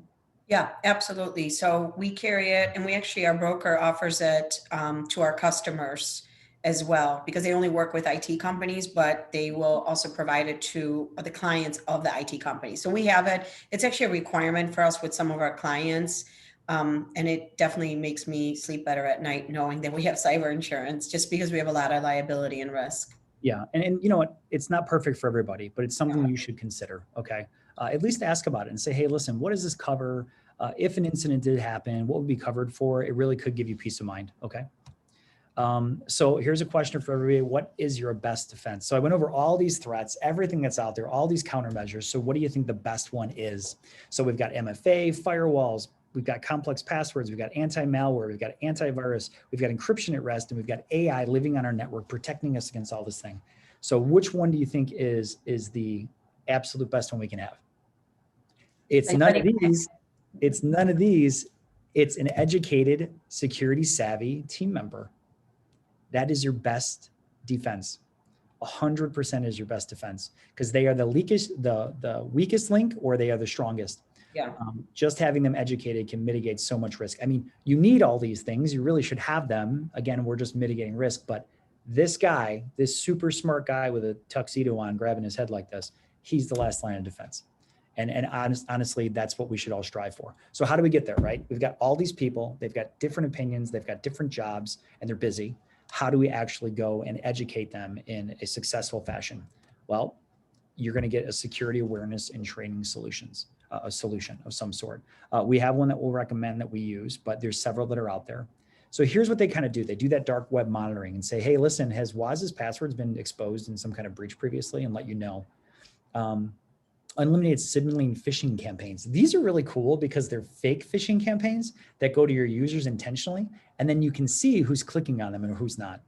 Yeah, absolutely. So we carry it, and we actually, our broker offers it to our customers as well, because they only work with IT companies, but they will also provide it to the clients of the IT companies. So we have it. It's actually a requirement for us with some of our clients. And it definitely makes me sleep better at night knowing that we have cyber insurance, just because we have a lot of liability and risk. Yeah, and you know what? It's not perfect for everybody, but it's something you should consider, okay? At least ask about it and say, hey, listen, what does this cover? If an incident did happen, what would be covered for? It really could give you peace of mind, okay? So here's a question for everybody. What is your best defense? So I went over all these threats, everything that's out there, all these countermeasures. So what do you think the best one is? So we've got MFA, firewalls, we've got complex passwords, we've got anti-malware, we've got antivirus, we've got encryption at rest, and we've got AI living on our network, protecting us against all this thing. So which one do you think is the absolute best one we can have? It's none of these. It's none of these. It's an educated, security savvy team member. That is your best defense. 100% is your best defense, because they are the weakest link, or they are the strongest. Yeah. Just having them educated can mitigate so much risk. I mean, you need all these things. You really should have them. Again, we're just mitigating risk. But this guy, this super smart guy with a tuxedo on, grabbing his head like this, he's the last line of defense. And honestly, that's what we should all strive for. So how do we get there, right? We've got all these people. They've got different opinions. They've got different jobs, and they're busy. How do we actually go and educate them in a successful fashion? Well, you're going to get a security awareness and training solutions. a solution of some sort. We have one that we'll recommend that we use, but there's several that are out there. So here's what they kind of do. They do that dark web monitoring and say, hey, listen, has Waz's passwords been exposed in some kind of breach previously, and let you know. Unlimited signaling phishing campaigns. These are really cool because they're fake phishing campaigns that go to your users intentionally, and then you can see who's clicking on them and who's not,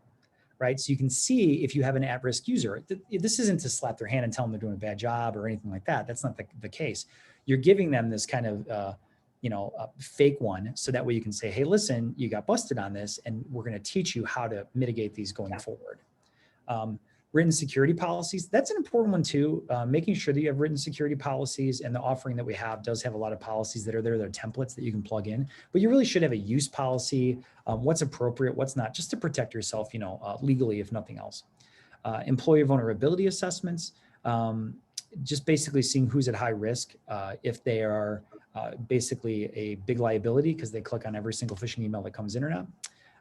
right? So you can see if you have an at-risk user. This isn't to slap their hand and tell them they're doing a bad job or anything like that. That's not the case. You're giving them this kind of fake one, so that way you can say, hey, listen, you got busted on this, and we're going to teach you how to mitigate these going forward. Written security policies, that's an important one too. Making sure that you have written security policies, and the offering that we have does have a lot of policies that are there. They're templates that you can plug in, but you really should have a use policy, what's appropriate, what's not, just to protect yourself, legally, if nothing else. Employee vulnerability assessments, just basically seeing who's at high risk, if they are basically a big liability because they click on every single phishing email that comes in or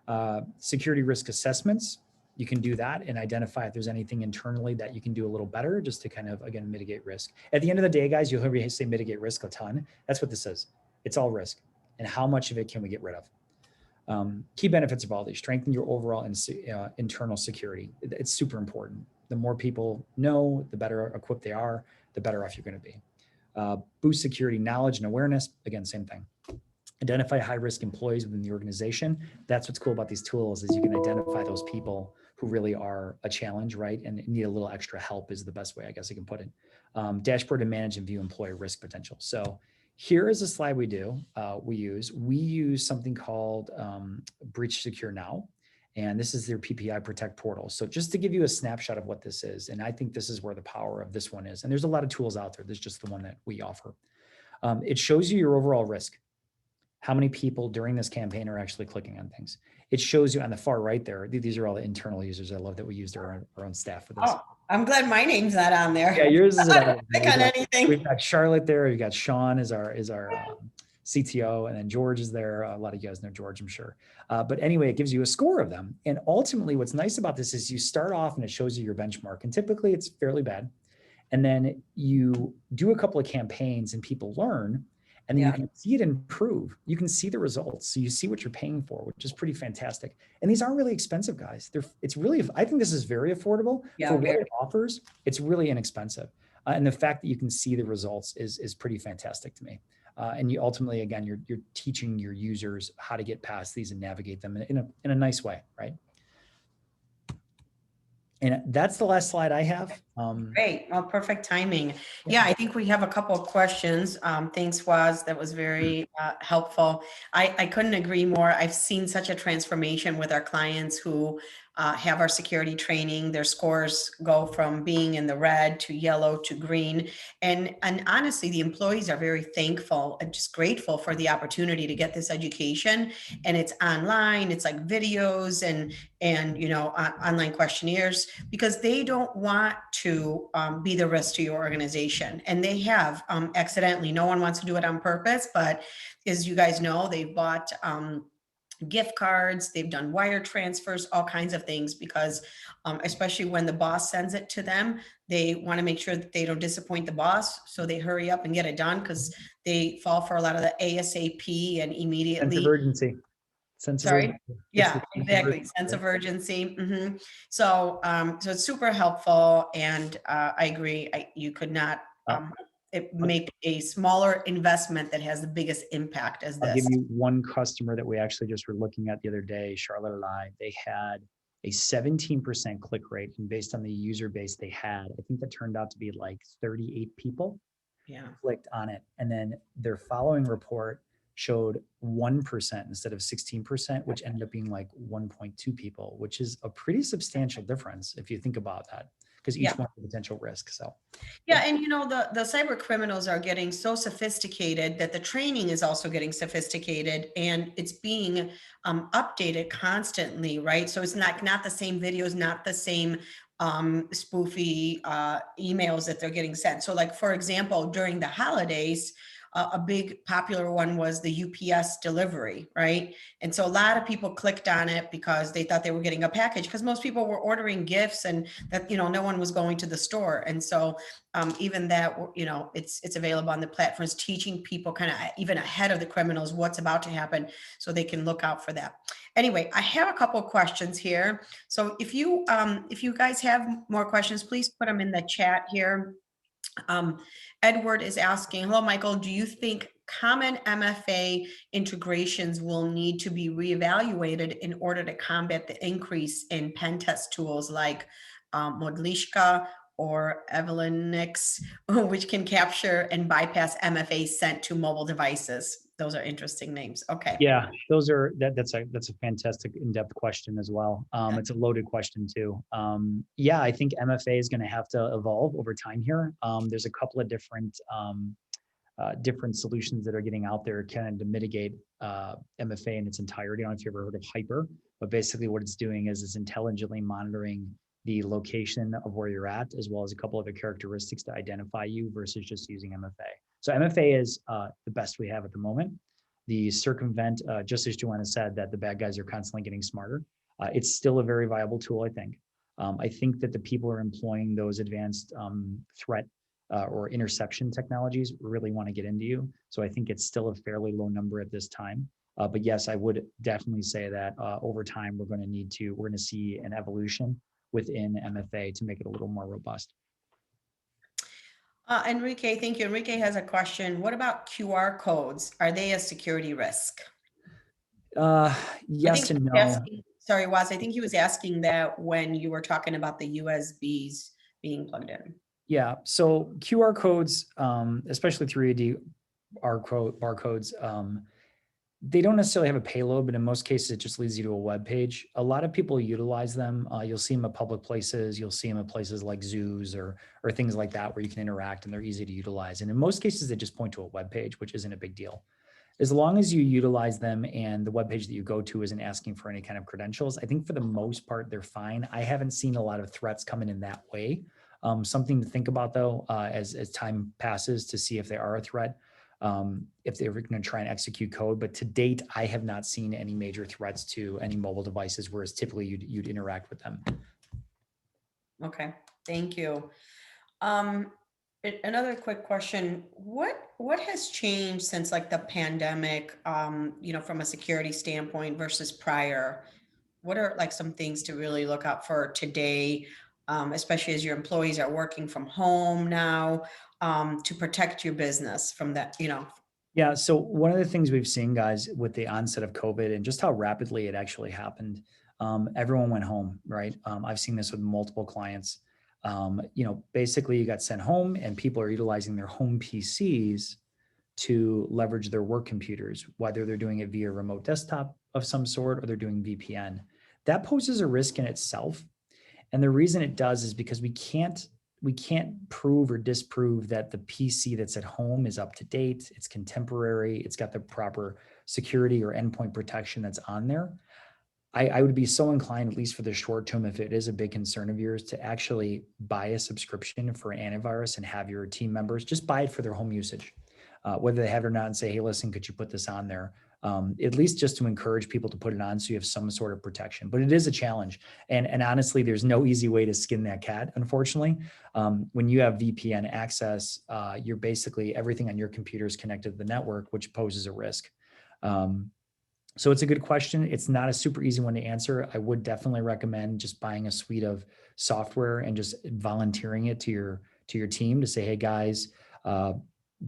not. Security risk assessments, you can do that and identify if there's anything internally that you can do a little better, just to kind of, again, mitigate risk. At the end of the day, guys, you'll hear me say mitigate risk a ton. That's what this is. It's all risk. And how much of it can we get rid of? Key benefits of all these: strengthen your overall internal security. It's super important. The more people know, the better equipped they are, the better off you're going to be. Boost security knowledge and awareness. Again, same thing. Identify high-risk employees within the organization. That's what's cool about these tools, is you can identify those people who really are a challenge, right? And need a little extra help is the best way, I guess I can put it. Dashboard to manage and view employee risk potential. So here is a slide we use something called Breach Secure Now. And this is their PPI Protect portal. So just to give you a snapshot of what this is, and I think this is where the power of this one is. And there's a lot of tools out there. There's just the one that we offer. It shows you your overall risk. How many people during this campaign are actually clicking on things? It shows you on the far right there. These are all the internal users. I love that we used our own staff for this. Oh, I'm glad my name's not on there. Yeah, yours is click on anything. We've got Charlotte there. We've got Sean is our CTO, and then George is there. A lot of you guys know George, I'm sure. But anyway, it gives you a score of them. And ultimately, what's nice about this is you start off and it shows you your benchmark. And typically it's fairly bad. And then you do a couple of campaigns and people learn. And then you can see it improve. You can see the results. So you see what you're paying for, which is pretty fantastic. And these aren't really expensive, guys. It's really, I think this is very affordable for what it offers. It's really inexpensive. And the fact that you can see the results is pretty fantastic to me. And you ultimately, again, you're teaching your users how to get past these and navigate them in a nice way, right? And that's the last slide I have. Great. Well, perfect timing. Yeah, I think we have a couple of questions. Thanks, Waz. That was very helpful. I couldn't agree more. I've seen such a transformation with our clients who have our security training. Their scores go from being in the red to yellow to green. And honestly, the employees are very thankful and just grateful for the opportunity to get this education. And it's online, it's like videos and online questionnaires, because they don't want to be the risk to your organization. And they have accidentally, no one wants to do it on purpose, but as you guys know, they've bought gift cards, they've done wire transfers, all kinds of things, because especially when the boss sends it to them, they want to make sure that they don't disappoint the boss. So they hurry up and get it done, because they fall for a lot of the ASAP and immediately. Sense of urgency. Sorry. Yeah, exactly. Sense of urgency. Mm-hmm. So it's super helpful. And I agree. You could not make a smaller investment that has the biggest impact as this. I'll give you one customer that we actually just were looking at the other day, Charlotte and I. They had a 17% click rate, and based on the user base they had, I think that turned out to be like 38 people clicked on it. And then their following report showed 1% instead of 16%, which ended up being like 1.2 people, which is a pretty substantial difference if you think about that, because each one has potential risk. So and the cyber criminals are getting so sophisticated that the training is also getting sophisticated, and it's being updated constantly, right? So it's not the same videos, not the same spoofy emails that they're getting sent. So like, for example, during the holidays, a big popular one was the UPS delivery, right? And so a lot of people clicked on it because they thought they were getting a package, because most people were ordering gifts and that, no one was going to the store. And so even that, it's available on the platforms, teaching people kind of even ahead of the criminals what's about to happen, so they can look out for that. Anyway, I have a couple of questions here. So if you guys have more questions, please put them in the chat here. Edward is asking, hello, Michael, do you think common MFA integrations will need to be reevaluated in order to combat the increase in pen test tools like Modlishka or Evelynix, which can capture and bypass MFA sent to mobile devices? Those are interesting names. Okay. Yeah, that's a fantastic in-depth question as well. It's a loaded question too. Yeah, I think MFA is going to have to evolve over time here. There's a couple of different solutions that are getting out there kind of to mitigate MFA in its entirety. I don't know if you've ever heard of Hyper, but basically what it's doing is it's intelligently monitoring the location of where you're at, as well as a couple other characteristics to identify you versus just using MFA. So MFA is the best we have at the moment. The circumvent, just as Joanna said, that the bad guys are constantly getting smarter. It's still a very viable tool, I think. I think that the people who are employing those advanced threat or interception technologies really want to get into you. So I think it's still a fairly low number at this time. But yes, I would definitely say that over time, we're going to see an evolution within MFA to make it a little more robust. Enrique, thank you. Enrique has a question. What about QR codes? Are they a security risk? Yes and no. Sorry, Waz, I think he was asking that when you were talking about the USBs being plugged in. Yeah, so QR codes, especially 3D barcodes, they don't necessarily have a payload, but in most cases, it just leads you to a web page. A lot of people utilize them. You'll see them at public places. You'll see them at places like zoos or things like that where you can interact and they're easy to utilize. And in most cases, they just point to a web page, which isn't a big deal. As long as you utilize them and the web page that you go to isn't asking for any kind of credentials, I think for the most part, they're fine. I haven't seen a lot of threats coming in that way. Something to think about though, as time passes to see if they are a threat. If they're going to try and execute code. But to date, I have not seen any major threats to any mobile devices, whereas typically you'd interact with them. Okay, thank you. Another quick question. What has changed since like the pandemic, from a security standpoint versus prior? What are like some things to really look out for today, especially as your employees are working from home now, to protect your business from that, Yeah. So one of the things we've seen, guys, with the onset of COVID and just how rapidly it actually happened, everyone went home, right? I've seen this with multiple clients. Basically you got sent home and people are utilizing their home PCs to leverage their work computers, whether they're doing it via remote desktop of some sort or they're doing VPN. That poses a risk in itself. And the reason it does is because we can't prove or disprove that the PC that's at home is up to date, it's contemporary, it's got the proper security or endpoint protection that's on there. I would be so inclined, at least for the short term, if it is a big concern of yours, to actually buy a subscription for antivirus and have your team members just buy it for their home usage, whether they have it or not, and say, hey, listen, could you put this on there? At least just to encourage people to put it on so you have some sort of protection. But it is a challenge. And honestly, there's no easy way to skin that cat, unfortunately. When you have VPN access, you're basically everything on your computer is connected to the network, which poses a risk. So it's a good question. It's not a super easy one to answer. I would definitely recommend just buying a suite of software and just volunteering it to your team to say, hey guys,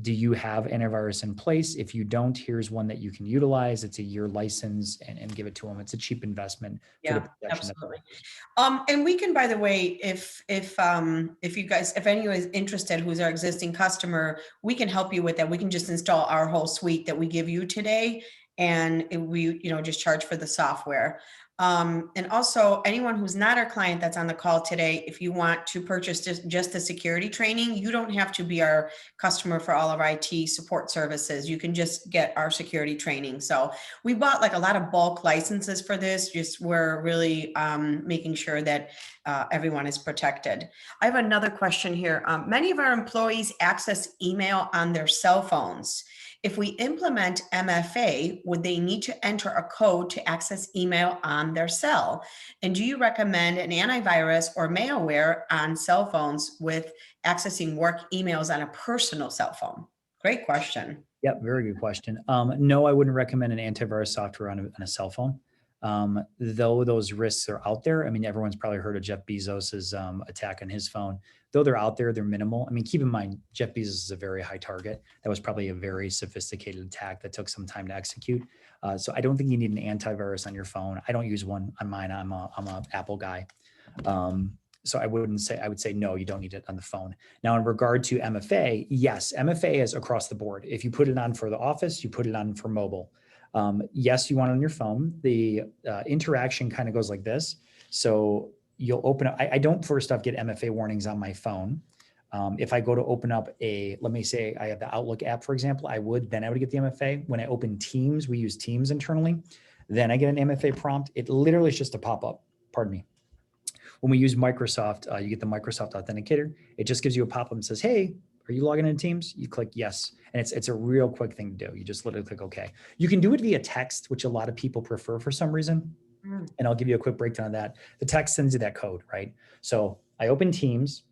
do you have antivirus in place? If you don't, here's one that you can utilize. It's a year license and give it to them. It's a cheap investment for the protection. Absolutely. And we can, by the way, if anyone is interested who's our existing customer, we can help you with that. We can just install our whole suite that we give you today. and we, just charge for the software. And also anyone who's not our client that's on the call today, if you want to purchase just the security training, you don't have to be our customer for all of our IT support services. You can just get our security training. So we bought like a lot of bulk licenses for this. Just we're really making sure that everyone is protected. I have another question here. Many of our employees access email on their cell phones. If we implement MFA, would they need to enter a code to access email on their cell? And do you recommend an antivirus or malware on cell phones with accessing work emails on a personal cell phone? Great question. Yep, very good question. No, I wouldn't recommend an antivirus software on a cell phone. Though those risks are out there. I mean, everyone's probably heard of Jeff Bezos's attack on his phone. Though they're out there, they're minimal. I mean, keep in mind, Jeff Bezos is a very high target. That was probably a very sophisticated attack that took some time to execute. So I don't think you need an antivirus on your phone. I don't use one on mine. I'm a Apple guy. So I would say, no, you don't need it on the phone. Now, in regard to MFA, yes, MFA is across the board. If you put it on for the office, you put it on for mobile. Yes, you want it on your phone. The interaction kind of goes like this. So you'll open up, I don't first off get MFA warnings on my phone. If I go to open up let me say I have the Outlook app, for example, I would get the MFA. When I open Teams, we use Teams internally, then I get an MFA prompt. It literally is just a pop-up, pardon me. When we use Microsoft, you get the Microsoft Authenticator. It just gives you a pop-up and says, hey, are you logging into Teams? You click yes. And it's a real quick thing to do. You just literally click OK. You can do it via text, which a lot of people prefer for some reason. And I'll give you a quick breakdown of that. The text sends you that code, right? So I open Teams.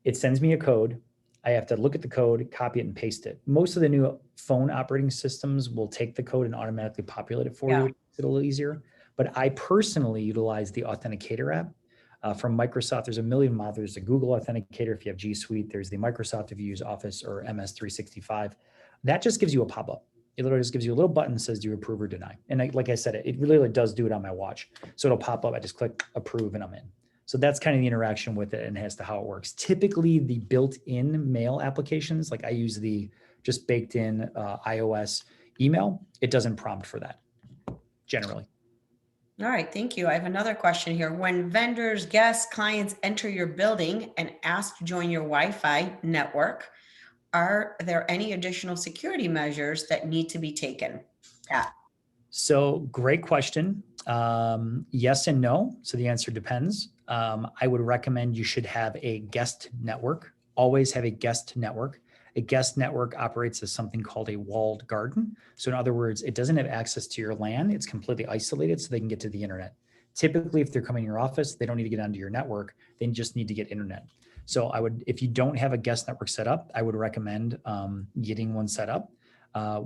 It sends me a code. I have to look at the code, copy it, and paste it. Most of the new phone operating systems will take the code and automatically populate it for you. It's a little easier. But I personally utilize the Authenticator app. From Microsoft, there's a million models. There's the Google Authenticator if you have G Suite. There's the Microsoft if you use Office or MS 365. That just gives you a pop-up. It literally just gives you a little button that says, do you approve or deny? And like I said, it really does do it on my watch. So it'll pop up. I just click approve and I'm in. So that's kind of the interaction with it and as to how it works. Typically, the built-in mail applications, like I use the just baked in iOS email, it doesn't prompt for that generally. All right, thank you. I have another question here. When vendors, guests, clients enter your building and ask to join your Wi-Fi network, are there any additional security measures that need to be taken? Pat. So great question. Yes and no. So the answer depends. I would recommend you should have a guest network. Always have a guest network. A guest network operates as something called a walled garden. So in other words, it doesn't have access to your LAN. It's completely isolated so they can get to the internet. Typically, if they're coming to your office, they don't need to get onto your network. They just need to get internet. So if you don't have a guest network set up, I would recommend getting one set up.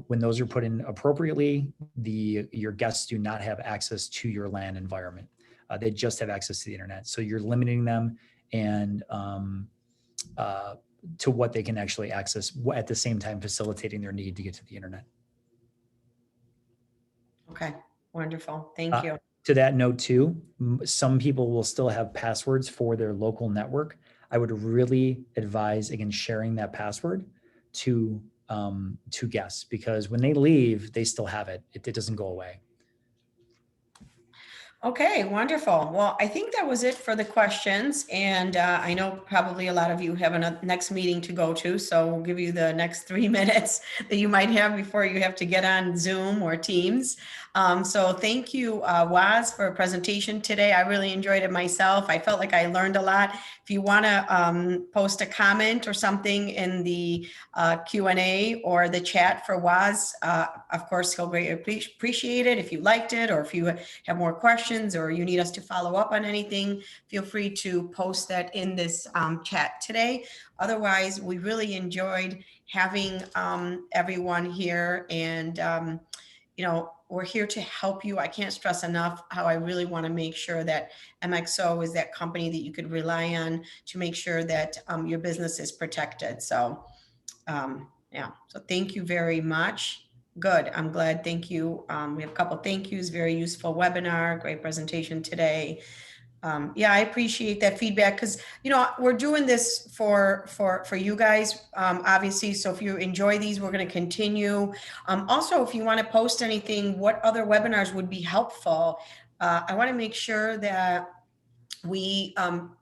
When those are put in appropriately, your guests do not have access to your LAN environment. They just have access to the internet. So you're limiting them and to what they can actually access at the same time facilitating their need to get to the internet. Okay, wonderful. Thank you. To that note too, some people will still have passwords for their local network. I would really advise against sharing that password to guests, because when they leave, they still have it. It doesn't go away. Okay, wonderful. Well, I think that was it for the questions. And I know probably a lot of you have a next meeting to go to, so we'll give you the next 3 minutes that you might have before you have to get on Zoom or Teams. So thank you, Waz, for a presentation today. I really enjoyed it myself. I felt like I learned a lot. If you want to post a comment or something in the Q&A or the chat for Waz, of course, he'll greatly appreciate it. If you liked it, or if you have more questions, or you need us to follow up on anything, feel free to post that in this chat today. Otherwise, we really enjoyed having everyone here, and we're here to help you. I can't stress enough how I really want to make sure that MXO is that company that you could rely on to make sure that your business is protected. So yeah, so thank you very much. Good, I'm glad, thank you. We have a couple of thank yous, very useful webinar, great presentation today. Yeah, I appreciate that feedback because, you know, we're doing this for you guys, obviously. So if you enjoy these, we're going to continue. Also, if you want to post anything, what other webinars would be helpful? I want to make sure that we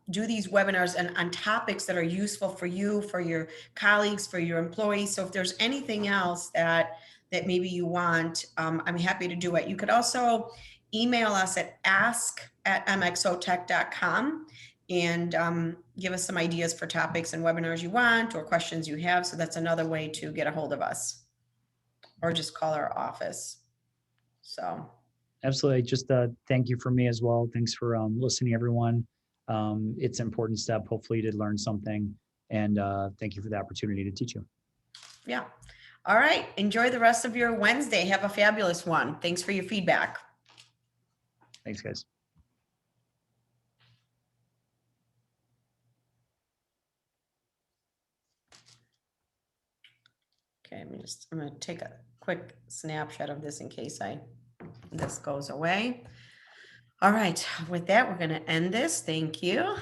do these webinars and on topics that are useful for you, for your colleagues, for your employees. So if there's anything else that maybe you want, I'm happy to do it. You could also email us at ask@mxotech.com and give us some ideas for topics and webinars you want or questions you have. So that's another way to get a hold of us, or just call our office. So. Absolutely. Just thank you for me as well. Thanks for listening, everyone. It's an important step. Hopefully you did learn something. And thank you for the opportunity to teach you. Yeah. All right. Enjoy the rest of your Wednesday. Have a fabulous one. Thanks for your feedback. Thanks, guys. Okay, I'm going to take a quick snapshot of this in case this goes away. All right. With that, we're going to end this. Thank you.